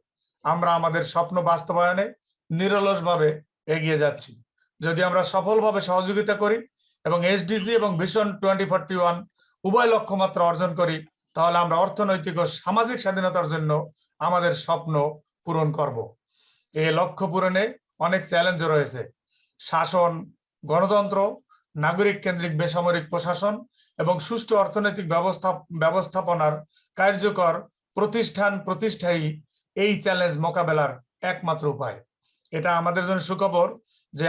Speaker 8: আমরা আমাদের স্বপ্ন বাস্তবায়নে নিরলসভাবে এগিয়ে যাচ্ছি। যদি আমরা সফলভাবে সহযোগিতা করি এবং এসডিজি এবং ভিশন 2041 উভয় লক্ষ্যমাত্রা অর্জন করি, তাহলে আমরা অর্থনৈতিক ও সামাজিক স্বাধীনতার জন্য আমাদের স্বপ্ন পূরণ করব। এই লক্ষ্য পূরণে অনেক চ্যালেঞ্জ রয়েছে। শাসন, গণতন্ত্র, নাগরিক কেন্দ্রিক বেসামরিক প্রশাসন এবং সুষ্ঠু অর্থনৈতিক ব্যবস্থাপনার কার্যকর প্রতিষ্ঠাই এই চ্যালেঞ্জ মোকাবেলার একমাত্র উপায়। এটা আমাদের জন্য সুখবর যে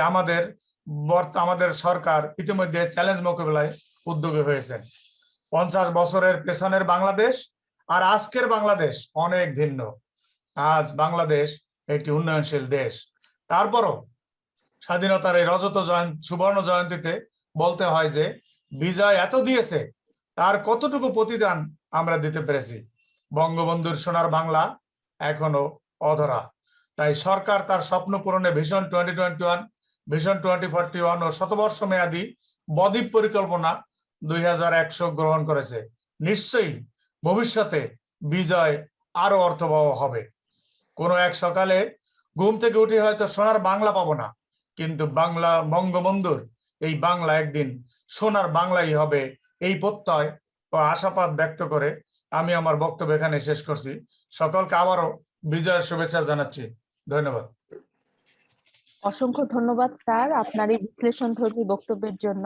Speaker 8: আমাদের সরকার ইতিমধ্যে চ্যালেঞ্জ মোকাবেলায় উদ্যোগী হয়েছেন। 50 বছরের পেছনের বাংলাদেশ আর আজকের বাংলাদেশ অনেক ভিন্ন। আজ বাংলাদেশ একটি উন্নয়নশীল দেশ। তারপরও স্বাধীনতার এই সুবর্ণ জয়ন্তীতে বলতে হয় যে বিজয় এত দিয়েছে, তার কতটুকু প্রতিদান আমরা দিতে পেরেছি। বঙ্গবন্ধুর সোনার বাংলা এখনো অধরা। তাই সরকার তার স্বপ্ন পূরণে ভিশন 2021, ভিশন 2041 ও শতবর্ষ মেয়াদী বদ্বীপ পরিকল্পনা 2100 গ্রহণ করেছে। নিশ্চয়ই ভবিষ্যতে বিজয় আরো অর্থবহ হবে। কোনো এক সকালে ঘুম থেকে উঠে হয়তো সোনার বাংলা পাবো না, কিন্তু বঙ্গবন্ধুর এই বাংলা একদিন সোনার বাংলাই হবে, এই প্রত্যয় ও আশাবাদ ব্যক্ত করে আমি আমার বক্তব্য এখানে শেষ করছি। সকলকে আবারও বিজয়ের শুভেচ্ছা জানাচ্ছি। ধন্যবাদ।
Speaker 1: অসংখ্য ধন্যবাদ স্যার আপনার এই বিশ্লেষণধর্মী বক্তব্যের জন্য।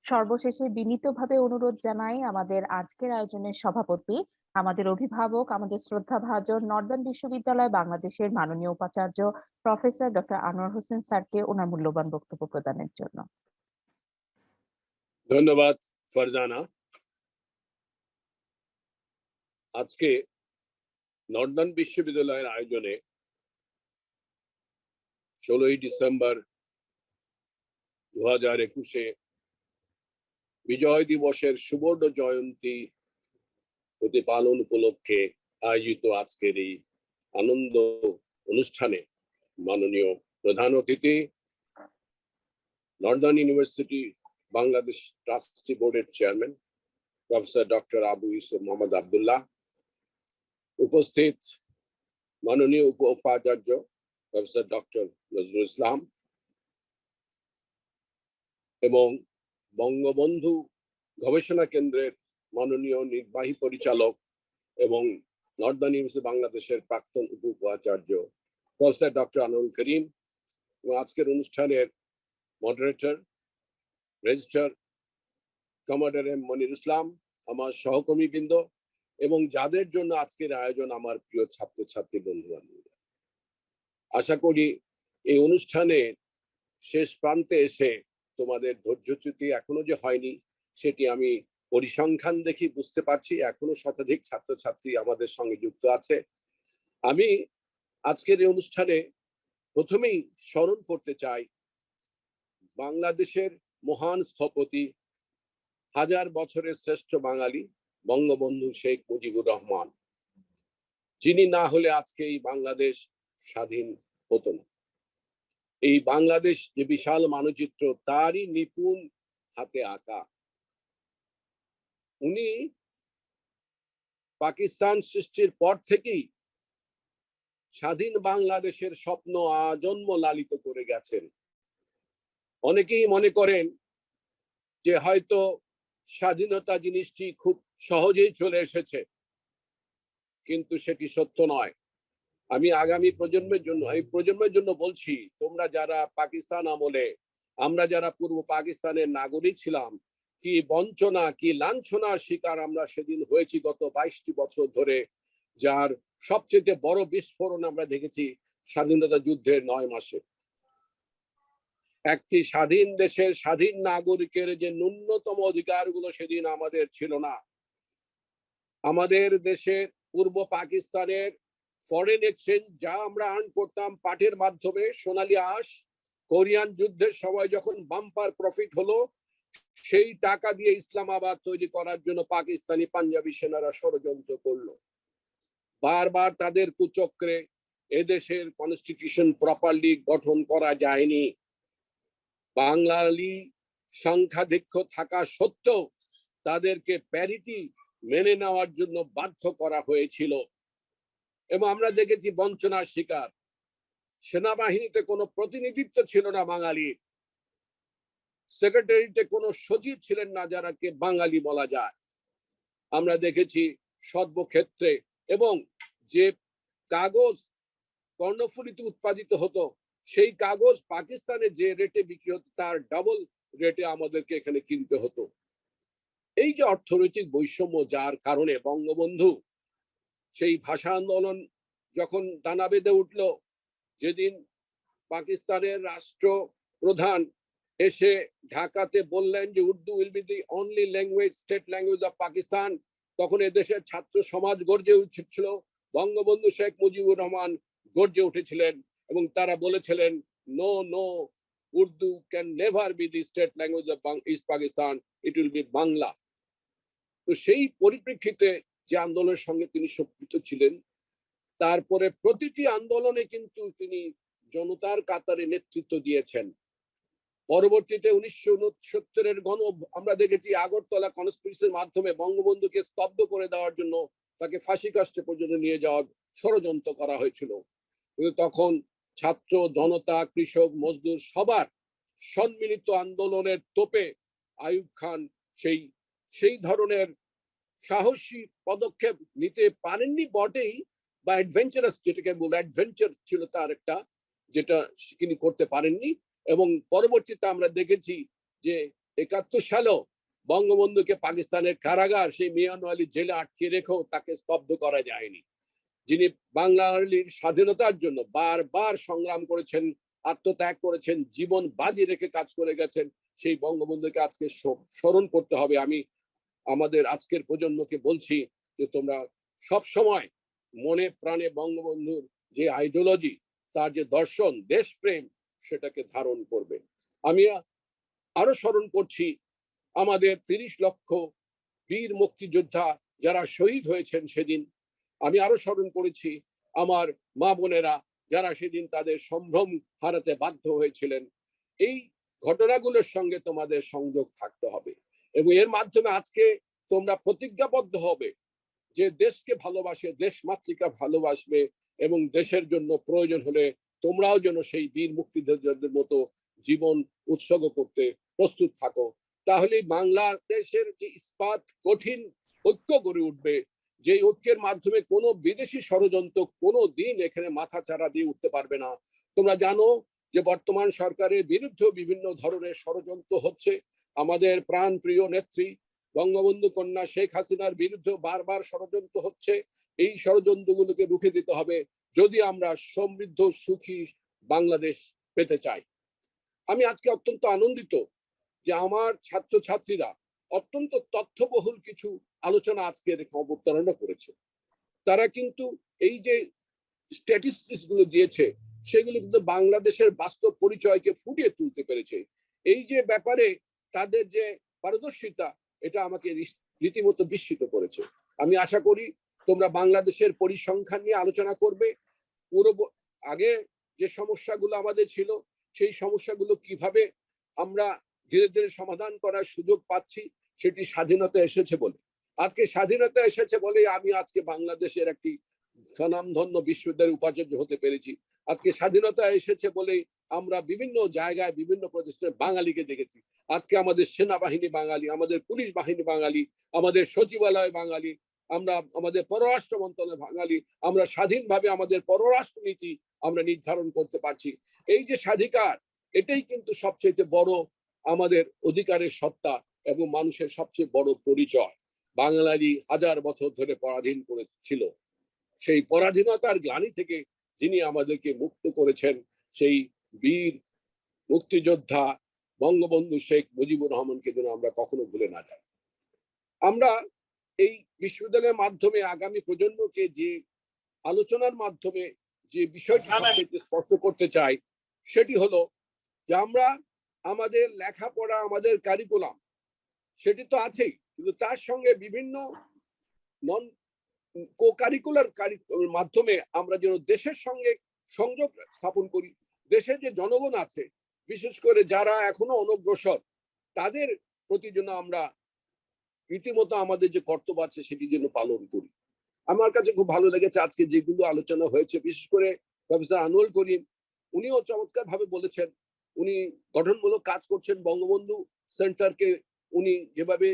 Speaker 1: সর্বশেষে বিনীতভাবে অনুরোধ জানাই আমাদের আজকের আয়োজনের সভাপতি, আমাদের অভিভাবক, আমাদের শ্রদ্ধাভাজন নর্দার্ন বিশ্ববিদ্যালয় বাংলাদেশের মাননীয় উপাচার্য প্রফেসর ডক্টর আনোয়ার হোসেন স্যারকে ওনার মূল্যবান বক্তব্য প্রদানের জন্য।
Speaker 4: ধন্যবাদ ফারজানা। আজকে নর্দার্ন বিশ্ববিদ্যালয়ের আয়োজনে 16 ডিসেম্বর 2021 বিজয় দিবসের সুবর্ণ জয়ন্তী প্রতিপালন উপলক্ষে আয়োজিত আজকের এই আনন্দ অনুষ্ঠানে মাননীয় প্রধান অতিথি নর্দার্ন ইউনিভার্সিটি বাংলাদেশ ট্রাস্টি বোর্ডের chairman professor doctor Abu Yusuf Mohammad Abdullah, উপস্থিত মাননীয় উপাচার্য প্রফেসর ডক্টর নজরুল ইসলাম এবং বঙ্গবন্ধু গবেষণা কেন্দ্রের মাননীয় নির্বাহী পরিচালক এবং নর্দার্ন ইউনিভার্সিটি বাংলাদেশের প্রাক্তন উপাচার্য প্রফেসর ডক্টর আনোয়ারুল করিম এবং আজকের অনুষ্ঠানের মডারেটর রেজিস্ট্রার কমান্ডার এম মনির ইসলাম, আমার সহকর্মীবৃন্দ এবং যাদের জন্য আজকের আয়োজন আমার প্রিয় ছাত্রছাত্রী বন্ধু বান্ধবীরা। আশা করি এই অনুষ্ঠানের শেষ প্রান্তে এসে তোমাদের ধৈর্যচ্যুতি এখনো যে হয়নি সেটি আমি পরিসংখ্যান দেখি বুঝতে পারছি। এখনো শতাধিক ছাত্রছাত্রী আমাদের সঙ্গে যুক্ত আছে। আমি আজকের এই অনুষ্ঠানে প্রথমেই স্মরণ করতে চাই বাংলাদেশের মহান স্থপতি, হাজার বছরের শ্রেষ্ঠ বাঙালি বঙ্গবন্ধু শেখ মুজিবুর রহমান, যিনি না হলে আজকে এই বাংলাদেশ স্বাধীন হতো না। এই বাংলাদেশ যে বিশাল মানচিত্র তারই নিপুণ হাতে আঁকা। উনি পাকিস্তান সৃষ্টির পর থেকেই স্বাধীন বাংলাদেশের স্বপ্ন আজন্ম লালিত করে গেছেন। অনেকেই মনে করেন যে হয়তো স্বাধীনতা জিনিসটি খুব সহজেই চলে এসেছে, কিন্তু সেটি সত্য নয়। আমি আগামী প্রজন্মের জন্য বলছি, তোমরা যারা পাকিস্তান আমলে, আমরা যারা পূর্ব পাকিস্তানের নাগরিক ছিলাম, কি বঞ্চনা কি লাঞ্ছনার শিকার আমরা সেদিন হয়েছি গত 22টি বছর ধরে, যার সবচেয়ে বড় বিস্ফোরণ আমরা দেখেছি স্বাধীনতা যুদ্ধের 9 মাসে। একটি স্বাধীন দেশের স্বাধীন নাগরিকের যে ন্যূনতম অধিকারগুলো সেদিন আমাদের ছিল না। আমাদের দেশের পূর্ব পাকিস্তানের ফরেন এক্সচেঞ্জ যা আমরা আর্ন করতাম পাটের মাধ্যমে, সোনালী আঁশ, কোরিয়ান যুদ্ধের সময় যখন বাম্পার প্রফিট হলো, সেই টাকা দিয়ে ইসলামাবাদ তৈরি করার জন্য পাকিস্তানি পাঞ্জাবি সেনারা ষড়যন্ত্র করলো। বারবার তাদের কুচক্রে এদেশের কনস্টিটিউশন প্রপারলি গঠন করা যায়নি। বাঙালি সংখ্যাধিক্য থাকা সত্ত্বেও তাদেরকে প্যারিটি মেনে নেওয়ার জন্য বাধ্য করা হয়েছিল এবং আমরা দেখেছি বঞ্চনার শিকার। সেনাবাহিনীতে কোনো প্রতিনিধিত্ব ছিল না বাঙালির, সেক্রেটারিতে কোনো সচিব ছিলেন না যারাকে বাঙালি বলা যায়। আমরা দেখেছি সর্বক্ষেত্রে, এবং যে কাগজ কর্ণফুলীতে উৎপাদিত হতো সেই কাগজ পাকিস্তানে যে রেটে বিক্রি হতো তার ডাবল রেটে আমাদেরকে এখানে কিনতে হতো। এই যে অর্থনৈতিক বৈষম্য, যার কারণে বঙ্গবন্ধু সেই ভাষা আন্দোলন যখন দানা বেঁধে উঠল, যেদিন পাকিস্তানের রাষ্ট্রপ্রধান এসে ঢাকাতে বললেন যে Urdu will be the only language, state language of Pakistan, তখন এদেশের ছাত্র সমাজ গর্জে উঠেছিল, বঙ্গবন্ধু শেখ মুজিবুর রহমান গর্জে উঠেছিলেন এবং তারা বলেছিলেন no no, Urdu can never be the state language of East Pakistan, it will be Bangla. তো সেই পরিপ্রেক্ষিতে যে আন্দোলনের সঙ্গে তিনি সম্পৃক্ত ছিলেন, তারপরে প্রতিটি আন্দোলনে কিন্তু তিনি জনতার কাতারে নেতৃত্ব দিয়েছেন। পরবর্তীতে 1969-এর আমরা দেখেছি আগরতলা কনস্পিরেসির মাধ্যমে বঙ্গবন্ধুকে স্তব্ধ করে দেওয়ার জন্য তাকে ফাঁসি কাস্টে পর্যন্ত নিয়ে যাওয়ার ষড়যন্ত্র করা হয়েছিল। কিন্তু তখন ছাত্র জনতা, কৃষক, মজদুর সবার সম্মিলিত আন্দোলনের তোপে আইয়ুব খান সেই ধরনের সাহসী পদক্ষেপ নিতে পারেননি বটেই, বা অ্যাডভেঞ্চারাস যেটাকে বলে, অ্যাডভেঞ্চার ছিল তার একটা, যেটা তিনি করতে পারেননি। এবং পরবর্তীতে আমরা দেখেছি যে 71 সালেও বঙ্গবন্ধুকে পাকিস্তানের কারাগার সেই মিয়ানওয়ালি জেলে আটকে রেখেও তাকে স্তব্ধ করা যায়নি। যিনি বাঙালির স্বাধীনতার জন্য বারবার সংগ্রাম করেছেন, আত্মত্যাগ করেছেন, জীবন বাজি রেখে কাজ করে গেছেন, সেই বঙ্গবন্ধুকে আজকে স্মরণ করতে হবে। আমি আমাদের আজকের প্রজন্মকে বলছি যে তোমরা সব সময় মনে প্রাণে বঙ্গবন্ধুর যে আইডিওলজি, তার যে দর্শন, দেশপ্রেম, সেটাকে ধারণ করবে। আমি আরো স্মরণ করছি আমাদের 30 লক্ষ বীর মুক্তিযোদ্ধা যারা শহীদ হয়েছেন সেদিন। আমি আরো স্মরণ করেছি আমার মা বোনেরা যারা সেদিন তাদের সম্ভ্রম হারাতে বাধ্য হয়েছিলেন। এই ঘটনাগুলোর সঙ্গে তোমাদের সংযোগ থাকতে হবে এবং এর মাধ্যমে আজকে তোমরা প্রতিজ্ঞাবদ্ধ হবে যে দেশকে ভালোবাসে, দেশ মাতৃকা ভালোবাসবে এবং দেশের জন্য প্রয়োজন হলে তোমরাও যেন সেই বীর মুক্তিযোদ্ধাদের মতো জীবন উৎসর্গ করতে প্রস্তুত থাকো। তাহলে বাংলাদেশের যে ইস্পাত কঠিন ঐক্য গড়ে উঠবে, যে ঐক্যের মাধ্যমে কোনো বিদেশি ষড়যন্ত্র কোনো দিন এখানে মাথা চাড়া দিয়ে উঠতে পারবে না। তোমরা জানো যে বর্তমান সরকারের বিরুদ্ধে বিভিন্ন ধরনের ষড়যন্ত্র হচ্ছে। আমাদের প্রাণ প্রিয় নেত্রী বঙ্গবন্ধু কন্যা শেখ হাসিনার বিরুদ্ধে বারবার ষড়যন্ত্র হচ্ছে। এই ষড়যন্ত্রগুলোকে রুখে দিতে হবে যদি আমরা সমৃদ্ধ সুখী বাংলাদেশ পেতে চাই। আমি আজকে অত্যন্ত আনন্দিত যে আমার ছাত্রছাত্রীরা অত্যন্ত তথ্যবহুল কিছু আলোচনা আজকে অবতারণা করেছে। তারা কিন্তু এই যে স্ট্যাটিস্টিক্স গুলো দিয়েছে সেগুলো কিন্তু বাংলাদেশের বাস্তব পরিচয়কে ফুটিয়ে তুলতে পেরেছে। এই যে ব্যাপারে তাদের যে পারদর্শিতা, এটা আমাকে রীতিমতো বিস্মিত করেছে। আমি আশা করি তোমরা বাংলাদেশের পরিসংখ্যান নিয়ে আলোচনা করবে। আগে যে সমস্যাগুলো আমাদের ছিল সেই সমস্যাগুলো কিভাবে আমরা ধীরে ধীরে সমাধান করার সুযোগ পাচ্ছি, সেটি স্বাধীনতা এসেছে বলে। আজকে স্বাধীনতা এসেছে বলে আমি আজকে বাংলাদেশের একটি স্বনামধন্য বিশ্ববিদ্যালয়ের উপাচার্য হতে পেরেছি। আজকে স্বাধীনতা এসেছে বলে আমরা বিভিন্ন জায়গায় বিভিন্ন প্রতিষ্ঠানে বাঙালিকে দেখেছি। আজকে আমাদের সেনাবাহিনী বাঙালি, আমাদের পুলিশ বাহিনী বাঙালি, আমাদের সচিবালয় বাঙালি, আমরা আমাদের পররাষ্ট্র মন্ত্রণালয় বাঙালি, আমরা স্বাধীনভাবে আমাদের পররাষ্ট্র নীতি আমরা নির্ধারণ করতে পারছি। এই যে স্বাধিকার, এটাই কিন্তু সবচেয়ে বড় আমাদের অধিকারের সত্তা এবং মানুষের সবচেয়ে বড় পরিচয়। বাঙালি 1000 বছর ধরে পরাধীন করেছিল, সেই পরাধীনতার গ্লানি থেকে যিনি আমাদেরকে মুক্ত করেছেন, সেই বীর মুক্তিযোদ্ধা বঙ্গবন্ধু শেখ মুজিবুর রহমানকে যেন আমরা কখনো ভুলে না যাই। আমরা এই বিশ্ববিদ্যালয়ের মাধ্যমে আগামী প্রজন্মকে যে আলোচনার মাধ্যমে যে বিষয়টি সবচেয়ে স্পষ্ট করতে চাই, সেটি হলো যে আমরা আমাদের লেখাপড়া, আমাদের কারিকুলাম সেটি তো আছেই, কিন্তু তার সঙ্গে বিভিন্ন নন কো কারিকুলার মাধ্যমে আমরা যেন দেশের সঙ্গে সংযোগ স্থাপন করি। দেশের যে জনগণ আছে, বিশেষ করে যারা এখনো অনগ্রসর, তাদের প্রতি যেন আমরা রীতিমতো আমাদের যে কর্তব্য আছে সেটি যেন পালন করি। আমার কাছে খুব ভালো লেগেছে আজকে যেগুলো আলোচনা হয়েছে, বিশেষ করে প্রফেসর আনোয়ার করিম, উনিও চমৎকার ভাবে বলেছেন। উনি গঠনমূলক কাজ করছেন, বঙ্গবন্ধু সেন্টারকে উনি যেভাবে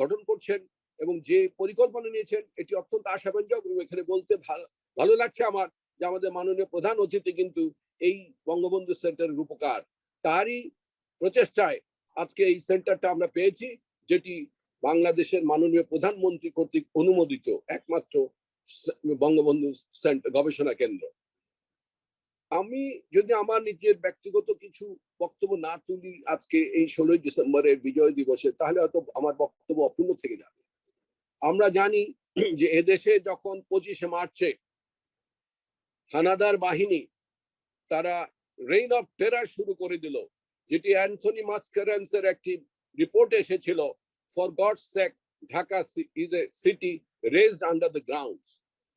Speaker 4: গঠন করছেন এবং যে পরিকল্পনা নিয়েছেন, এটি অত্যন্ত আশাব্যঞ্জক। এখানে বলতে ভালো লাগছে আমার যে আমাদের মাননীয় প্রধান অতিথি কিন্তু এই বঙ্গবন্ধু সেন্টারের রূপকার। তারই প্রচেষ্টায় আজকে এই সেন্টারটা আমরা পেয়েছি, যেটি বাংলাদেশের মাননীয় প্রধানমন্ত্রী কর্তৃক অনুমোদিত একমাত্র বঙ্গবন্ধু গবেষণা কেন্দ্র। আমি যদি আমার নিজের ব্যক্তিগত কিছু বক্তব্য না তুলি আজকে এই 16ই ডিসেম্বরের বিজয় দিবসে, তাহলে হয়তো আমার বক্তব্য অপূর্ণ থেকে যাবে। আমরা জানি যে এদেশে যখন 25শে মার্চে হানাদার বাহিনী তারা রেইন অফ টেরার শুরু করে দিল, যেটি অ্যান্থনি মাস্কারেন্সের একটি রিপোর্ট এসেছিল, for gods sec Dhaka is a city raised under the grounds.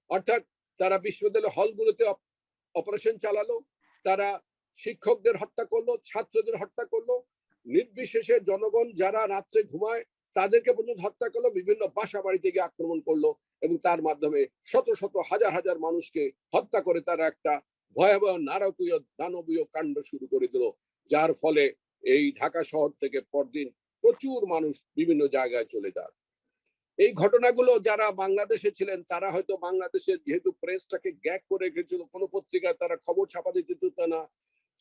Speaker 4: অর্থাৎ তারা বিশ্ববিদ্যালয় হলগুলোতে অপারেশন চালালো, তারা শিক্ষকদের হত্যা করলো, ছাত্রদের হত্যা করলো, নির্বিশেষে জনগণ যারা রাত্রে ঘুমায় তাদেরকে পর্যন্ত হত্যা করলো, বিভিন্ন বাসা বাড়িতে গিয়ে আক্রমণ করলো এবং তার মাধ্যমে শত শত হাজার হাজার মানুষকে হত্যা করে তারা একটা ভয়াবহ নারকীয় দানবীয় কাণ্ড শুরু করে দিল, যার ফলে এই ঢাকা শহর থেকে পরদিন প্রচুর মানুষ বিভিন্ন জায়গায় চলে যায়। এই ঘটনাগুলো যারা বাংলাদেশে ছিলেন তারা হয়তো বাংলাদেশের যেহেতু প্রেসটাকে গ্যাগ করে রেখেছিল, কোনো পত্রিকায় তারা খবর ছাপা দিতে দিত না,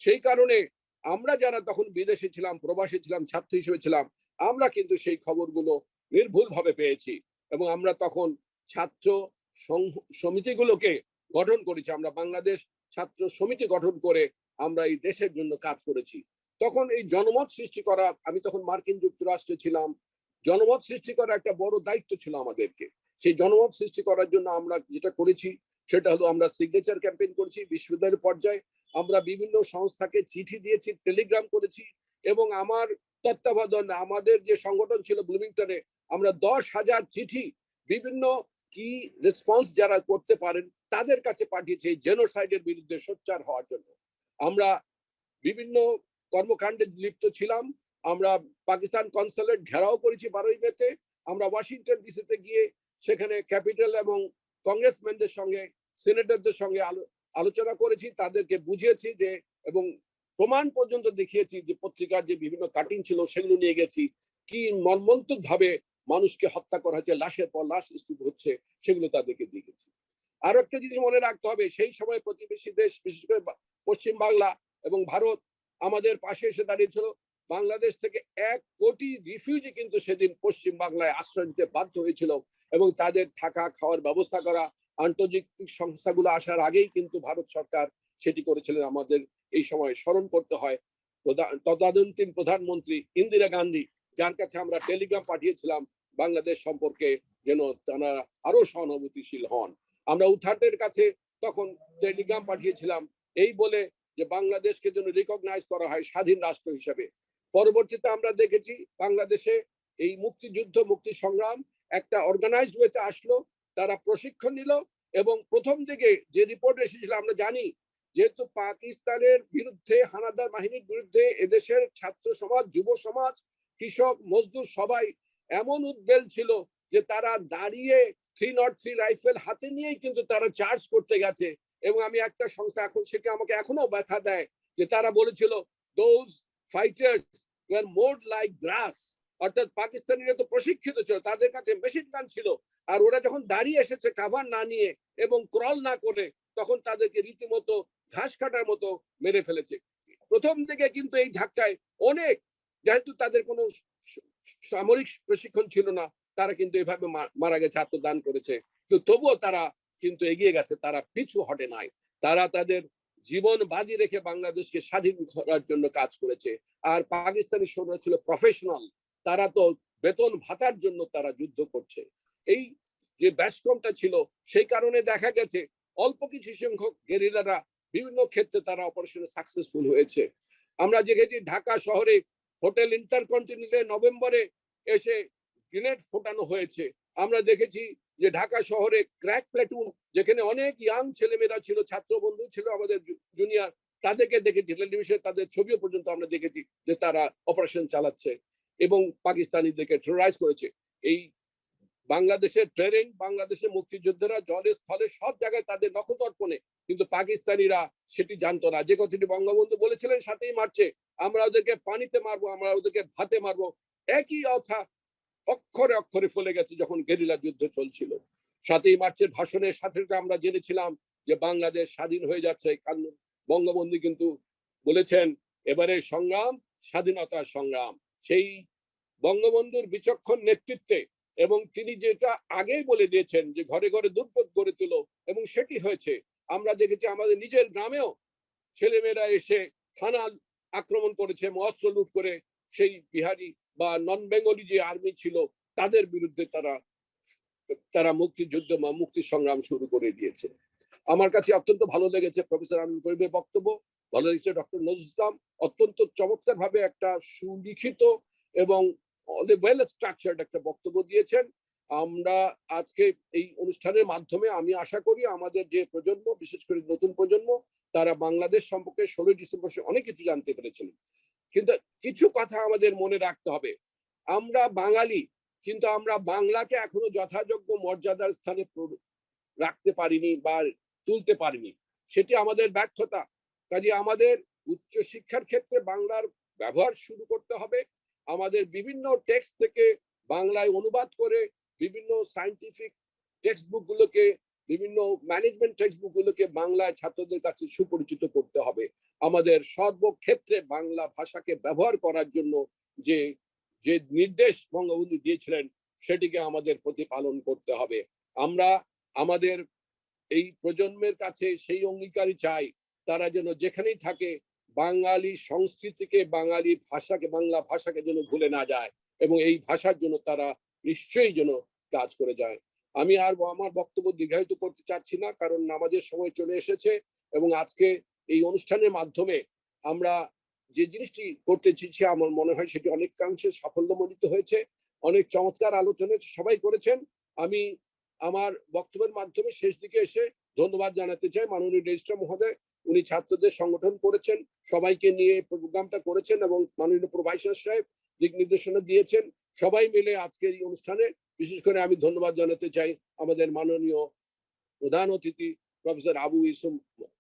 Speaker 4: সেই কারণে আমরা যারা তখন বিদেশে ছিলাম, প্রবাসী ছিলাম, ছাত্র হিসেবে ছিলাম, আমরা কিন্তু সেই খবরগুলো নির্ভুল ভাবে পেয়েছি এবং আমরা তখন ছাত্র সমিতিগুলোকে গঠন করেছি। আমরা বাংলাদেশ ছাত্র সমিতি গঠন করে আমরা এই দেশের জন্য কাজ করেছি। তখন এই জনমত সৃষ্টি করা, আমি তখন মার্কিন যুক্তরাষ্ট্রে ছিলাম, জনমত সৃষ্টি করা একটা বড় দায়িত্ব ছিল আমাদেরকে। সেই জনমত সৃষ্টি করার জন্য আমরা যেটা করেছি সেটা হলো আমরা সিগনেচার ক্যাম্পেইন করেছি বিশ্ববিদ্যালয় পর্যায়ে, আমরা বিভিন্ন সংস্থাকে চিঠি দিয়েছি, টেলিগ্রাম করেছি এবং আমার তত্ত্বাবধানে আমাদের যে সংগঠন ছিল ব্লুমিংটনে, আমরা 10,000 চিঠি বিভিন্ন কি রেসপন্স যারা করতে পারেন তাদের কাছে পাঠিয়েছি এই জেনোসাইডের বিরুদ্ধে সোচ্চার হওয়ার জন্য। আমরা বিভিন্ন কর্মকাণ্ডে লিপ্ত ছিলাম। আমরা পাকিস্তান কনসুলেট ঘেরাও করেছি 12ই মেতে। আমরা ওয়াশিংটন ডিসিতে গিয়ে সেখানে ক্যাপিটাল এবং কংগ্রেসম্যানদের সঙ্গে, সিনেটরদের সঙ্গে আলোচনা করেছি, তাদেরকে বুঝিয়েছি যে এবং প্রমাণ পর্যন্ত দেখিয়েছি যে পত্রিকার যে বিভিন্ন কাটিং ছিল সেগুলো নিয়ে গেছি, কি মর্মান্তিক ভাবে মানুষকে হত্যা করা হচ্ছে, লাশের পর লাশ স্তূপ হচ্ছে, সেগুলো তাদেরকে দিয়েছি। আরো একটা জিনিস মনে রাখতে হবে, সেই সময় প্রতিবেশী দেশ বিশেষ করে পশ্চিম বাংলা এবং ভারত আমাদের পাশে এসে দাঁড়িয়েছিল। বাংলাদেশ থেকে 1 কোটি রিফিউজি কিন্তু সেদিন পশ্চিম বাংলায় আশ্রয় নিতে বাধ্য হয়েছিল এবং তাদের থাকা খাওয়ার ব্যবস্থা করা, আন্তর্জাতিক সংস্থাগুলো আসার আগেই কিন্তু ভারত সরকার সেটি করেছিলেন। আমাদের এই সময় স্মরণ করতে হয় তদানীন্তন প্রধানমন্ত্রী ইন্দিরা গান্ধী, যার কাছে আমরা টেলিগ্রাম পাঠিয়েছিলাম বাংলাদেশ সম্পর্কে যেন তারা আরো সহানুভূতিশীল হন। আমরা উঠানের কাছে তখন টেলিগ্রাম পাঠিয়েছিলাম এই বলে যে বাংলাদেশকে যেন রিকগনাইজ করা হয় স্বাধীন রাষ্ট্র হিসেবে। পরবর্তীতে আমরা দেখেছি বাংলাদেশে এই মুক্তিযুদ্ধ, মুক্তি সংগ্রাম একটা অর্গানাইজড ওয়েতে আসলো, তারা প্রশিক্ষণ নিল এবং প্রথম দিকে যে রিপোর্ট এসেছিল আমরা জানি, যেহেতু পাকিস্তানের বিরুদ্ধে, হানাদার বাহিনীর বিরুদ্ধে এদেশের ছাত্র সমাজ, যুব সমাজ, কৃষক, মজদুর সবাই এমন উদ্বেল ছিল যে তারা দাঁড়িয়ে 303 রাইফেল হাতে নিয়েই কিন্তু তারা চার্জ করতে গেছে। এবং আমি একটা সংস্থা এখন সেটা আমাকে এখনো ব্যথা দেয় যে তারা বলেছিল those fighters were more like grass, অর্থাৎ পাকিস্তানিরা তো প্রশিক্ষিত ছিল, তাদের কাছে মেশিন গান ছিল, আর ওরা যখন দাঁড়িয়ে এসেছে কাভার না নিয়ে এবং ক্রল না করে, তখন তাদেরকে রীতিমতো ঘাস কাটার মতো মেরে ফেলেছে। প্রথম দিকে কিন্তু এই ধাক্কায় অনেক, যেহেতু তাদের কোনো সামরিক প্রশিক্ষণ ছিল না, তারা কিন্তু এভাবে মারা গেছে, আত্মদান করেছে, কিন্তু তবুও তারা কিন্তু এগিয়ে গেছে, তারা পিছু হটে নাই। তারা তাদের জীবন বাজি রেখে বাংলাদেশকে স্বাধীন করার জন্য কাজ করেছে। আর পাকিস্তানি সৈন্যরা ছিল প্রফেশনাল, তারা তো বেতন ভাতার জন্য তারা যুদ্ধ করছে। এই যে ব্যাসকমটা ছিল, সেই কারণে দেখা গেছে অল্প কিছু সংখ্যক গেরিলারা বিভিন্ন ক্ষেত্রে তারা অপারেশনে সাকসেসফুল হয়েছে। আমরা দেখেছি ঢাকা শহরে হোটেল ইন্টারকন্টিনেন্টাল নভেম্বরে এসে গ্রেনেড ফোটানো হয়েছে। আমরা দেখেছি যে ঢাকা শহরে ক্র্যাক প্লাটুন, যেখানে অনেক ইয়াং ছেলেমেয়েরা ছিল, ছাত্র বন্ধু ছিল আমাদের জুনিয়র, তাদেরকে দেখেছি টেলিভিশনে, তাদের ছবিও পর্যন্ত আমরা দেখেছি যে তারা অপারেশন চালাচ্ছে এবং পাকিস্তানিদেরকে টেরোরাইজ করেছে। এই বাংলাদেশের ট্রেনিং, বাংলাদেশের মুক্তিযোদ্ধারা জলে স্থলে সব জায়গায় তাদের নখদর্পণে, কিন্তু পাকিস্তানিরা সেটি জানতো না। যে কথাটি বঙ্গবন্ধু বলেছিলেন 7ই মার্চে, আমরা ওদেরকে পানিতে মারবো, আমরা ওদেরকে ভাতে মারবো, একই কথা অক্ষরে অক্ষরে ফলে গেছে যখন গেরিলা যুদ্ধ চলছিল। 7ই মার্চের ভাষণের সাথে আমরা জেনেছিলাম যে বাংলাদেশ স্বাধীন হয়ে যাচ্ছে। বঙ্গবন্ধু কিন্তু বলেছেন এবারে সংগ্রাম স্বাধীনতার সংগ্রাম। সেই বঙ্গবন্ধুর বিচক্ষণ নেতৃত্বে, এবং তিনি যেটা আগেই বলে দিয়েছেন যে ঘরে ঘরে দুর্গ গড়ে তুলো, এবং সেটি হয়েছে। আমরা দেখেছি আমাদের নিজের গ্রামেও ছেলেমেয়েরা এসে থানা আক্রমণ করেছে, অস্ত্র লুট করে সেই বিহারি বা নন বেঙ্গলি যে আর্মি ছিল তাদের বিরুদ্ধে তারা মুক্তিযুদ্ধ বা মুক্তি সংগ্রাম শুরু করে দিয়েছে। আমার কাছে অত্যন্ত ভালো লেগেছে প্রফেসর আমিনুল করিমের বক্তব্য, ভালো লেগেছে ডক্টর নজরুল ইসলাম অত্যন্ত চমৎকার ভাবে একটা সুলিখিত এবং ওয়েল স্ট্রাকচার্ড একটা বক্তব্য দিয়েছেন। আমরা আজকে এই অনুষ্ঠানের মাধ্যমে আমি আশা করি আমাদের যে প্রজন্ম, বিশেষ করে নতুন প্রজন্ম, তারা বাংলাদেশ সম্পর্কে 16 ডিসেম্বর অনেক কিছু জানতে পেরেছেন। কিন্তু কিছু কথা আমাদের মনে রাখতে হবে, আমরা বাঙালি, কিন্তু আমরা বাংলাকে এখনো যথাযোগ্য মর্যাদার স্থানে রাখতে পারিনি বা তুলতে পারিনি, সেটি আমাদের ব্যর্থতা। কাজে আমাদের উচ্চ শিক্ষার ক্ষেত্রে বাংলার ব্যবহার শুরু করতে হবে। আমাদের বিভিন্ন টেক্সট থেকে বাংলায় অনুবাদ করে বিভিন্ন সায়েন্টিফিক টেক্সট বুক গুলোকে, বিভিন্ন ম্যানেজমেন্ট টেক্সট বুক গুলোকে বাংলায় ছাত্রদের কাছে সুপরিচিত করতে হবে। আমাদের সর্বক্ষেত্রে বাংলা ভাষাকে ব্যবহার করার জন্য যে যে নির্দেশ বঙ্গবন্ধু দিয়েছিলেন সেটিকে আমাদের প্রতিপালন করতে হবে। আমরা আমাদের এই প্রজন্মের কাছে সেই অঙ্গীকারই চাই, তারা যেন যেখানেই থাকে বাঙালি সংস্কৃতিকে, বাঙালি ভাষাকে, বাংলা ভাষাকে যেন ভুলে না যায়, এবং এই ভাষার জন্য তারা নিশ্চয়ই যেন কাজ করে যায়। আমি আর আমার বক্তব্য দীর্ঘায়িত করতে চাচ্ছি না, কারণ নামাজের সময় চলে এসেছে, এবং আজকে এই অনুষ্ঠানের মাধ্যমে আমরা যে জিনিসটি করতে চেয়েছি আমার মনে হয় সেটি অনেকাংশে সাফল্যমণ্ডিত হয়েছে। অনেক চমৎকার আলোচনা সবাই করেছেন। আমি আমার বক্তব্যের মাধ্যমে শেষ দিকে এসে ধন্যবাদ জানাতে চাই মাননীয় রেজিস্ট্রার মহোদয়, উনি ছাত্রদের সংগঠন করেছেন, সবাইকে নিয়ে প্রোগ্রামটা করেছেন, এবং মাননীয় প্রোভাইসার সাহেব দিক নির্দেশনা দিয়েছেন। সবাই মিলে আজকের এই অনুষ্ঠানে বিশেষ করে আমি ধন্যবাদ জানাতে চাই আমাদের মাননীয় প্রধান অতিথি প্রফেসর আবু ইউসুফ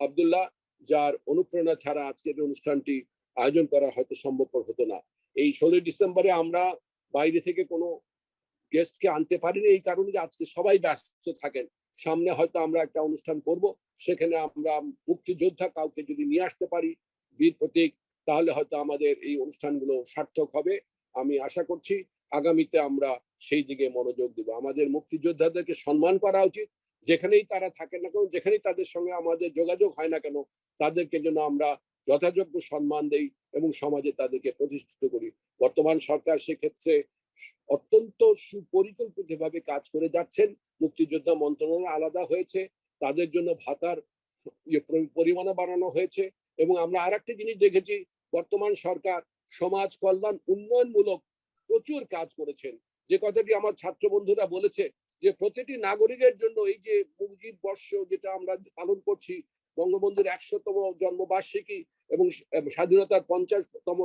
Speaker 4: আব্দুল্লাহ, যার অনুপ্রেরণা ছাড়া আজকের অনুষ্ঠানটি আয়োজন করা হয়তো সম্ভবপর হতো না। এই 16 ডিসেম্বরে আমরা বাইরে থেকে কোনো গেস্টকে আনতে পারিনি, এই কারণে যে আজকে সবাই ব্যস্ত থাকেন। সামনে হয়তো আমরা একটা অনুষ্ঠান করব, সেখানে আমরা মুক্তিযোদ্ধা কাউকে যদি নিয়ে আসতে পারি, বীর প্রতীক, তাহলে হয়তো আমাদের এই অনুষ্ঠানগুলো সার্থক হবে। আমি আশা করছি আগামীতে আমরা সেই দিকে মনোযোগ দেব। আমাদের মুক্তিযোদ্ধাদেরকে সম্মান করা উচিত, যেখানেই তারা থাকেন না কেন, যেখানেই তাদের সঙ্গে আমাদের যোগাযোগ হয় না কেন, তাদেরকে যেন আমরা যথাযোগ্য সম্মান দেই এবং সমাজে তাদেরকে প্রতিষ্ঠিত করি। বর্তমান সরকার সেক্ষেত্রে অত্যন্ত সুপরিকল্পিতভাবে কাজ করে যাচ্ছেন। মুক্তিযোদ্ধা মন্ত্রণালয় আলাদা হয়েছে, তাদের জন্য ভাতার পরিমাণও বাড়ানো হয়েছে, এবং আমরা আরেকটি জিনিস দেখেছি, বর্তমান সরকার সমাজ কল্যাণ উন্নয়নমূলক প্রচুর কাজ করেছেন। যে কথাটি আমার ছাত্র বন্ধুরা বলেছে যে প্রতিটি নাগরিকের জন্য এই যে মুজিব বর্ষ যেটা আমরা পালন করছি, বঙ্গবন্ধুর 100তম জন্মবার্ষিকী এবং স্বাধীনতার 50তম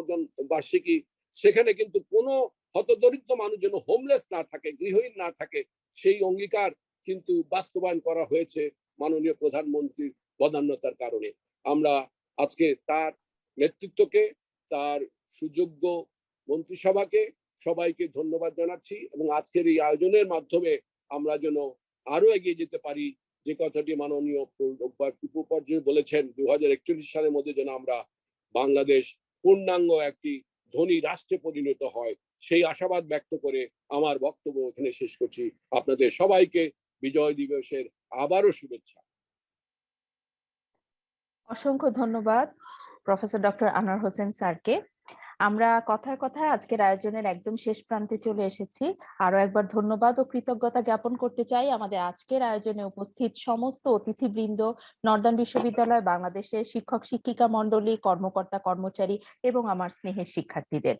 Speaker 4: বার্ষিকী, সেখানে কিন্তু কোনো হতদরিদ্র মানুষ যেন হোমলেস না থাকে, গৃহহীন না থাকে, সেই অঙ্গীকার কিন্তু বাস্তবায়ন করা হয়েছে মাননীয় প্রধানমন্ত্রীর বদান্যতার কারণে। আমরা আজকে তার নেতৃত্বকে, তার সুযোগ্য মন্ত্রিসভাকে সবাইকে ধন্যবাদ জানাচ্ছি, এবং আজকের এই আয়োজনের মাধ্যমে আমরা যেন আরো এগিয়ে যেতে পারি। যে কথাটি মাননীয় উপাচার্য বলেছেন 2041 সালের মধ্যে যেন আমরা বাংলাদেশ পূর্ণাঙ্গ একটি ধনী রাষ্ট্রে পরিণত হয়, সেই আশাবাদ ব্যক্ত করে আমার বক্তব্য এখানে শেষ করছি। আপনাদের সবাইকে বিজয় দিবসের আবারও শুভেচ্ছা।
Speaker 1: অসংখ্য ধন্যবাদ প্রফেসর ডক্টর আনোয়ার হোসেন স্যারকে। আমরা কথায় কথায় আজকের আয়োজনের একদম শেষ প্রান্তে চলে এসেছি। আরো একবার ধন্যবাদ ও কৃতজ্ঞতা জ্ঞাপন করতে চাই আমাদের আজকের আয়োজনে উপস্থিত সমস্ত অতিথিবৃন্দ, নর্দার্ন বিশ্ববিদ্যালয় বাংলাদেশের শিক্ষক শিক্ষিকা মণ্ডলী, কর্মকর্তা কর্মচারী এবং আমার স্নেহের শিক্ষার্থীদের।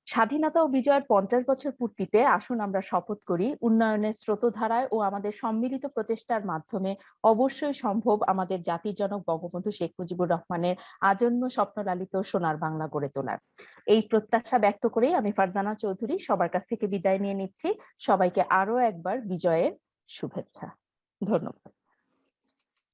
Speaker 1: স্বাধীনতা ও বিজয়ের 50 বছর পূর্তিতে আসুন আমরা শপথ করি উন্নয়নের স্রোতধারায় ও আমাদের সম্মিলিত প্রচেষ্টার মাধ্যমে অবশ্যই সম্ভব আমাদের জাতির জনক বঙ্গবন্ধু শেখ মুজিবুর রহমানের আজন্ম স্বপ্নলালিত সোনার বাংলা গড়ে তোলার। এই প্রত্যাশা ব্যক্ত করেই আমি ফারজানা চৌধুরী সবার কাছ থেকে বিদায় নিয়ে নিচ্ছি। সবাইকে আরো একবার বিজয়ের শুভেচ্ছা। ধন্যবাদ।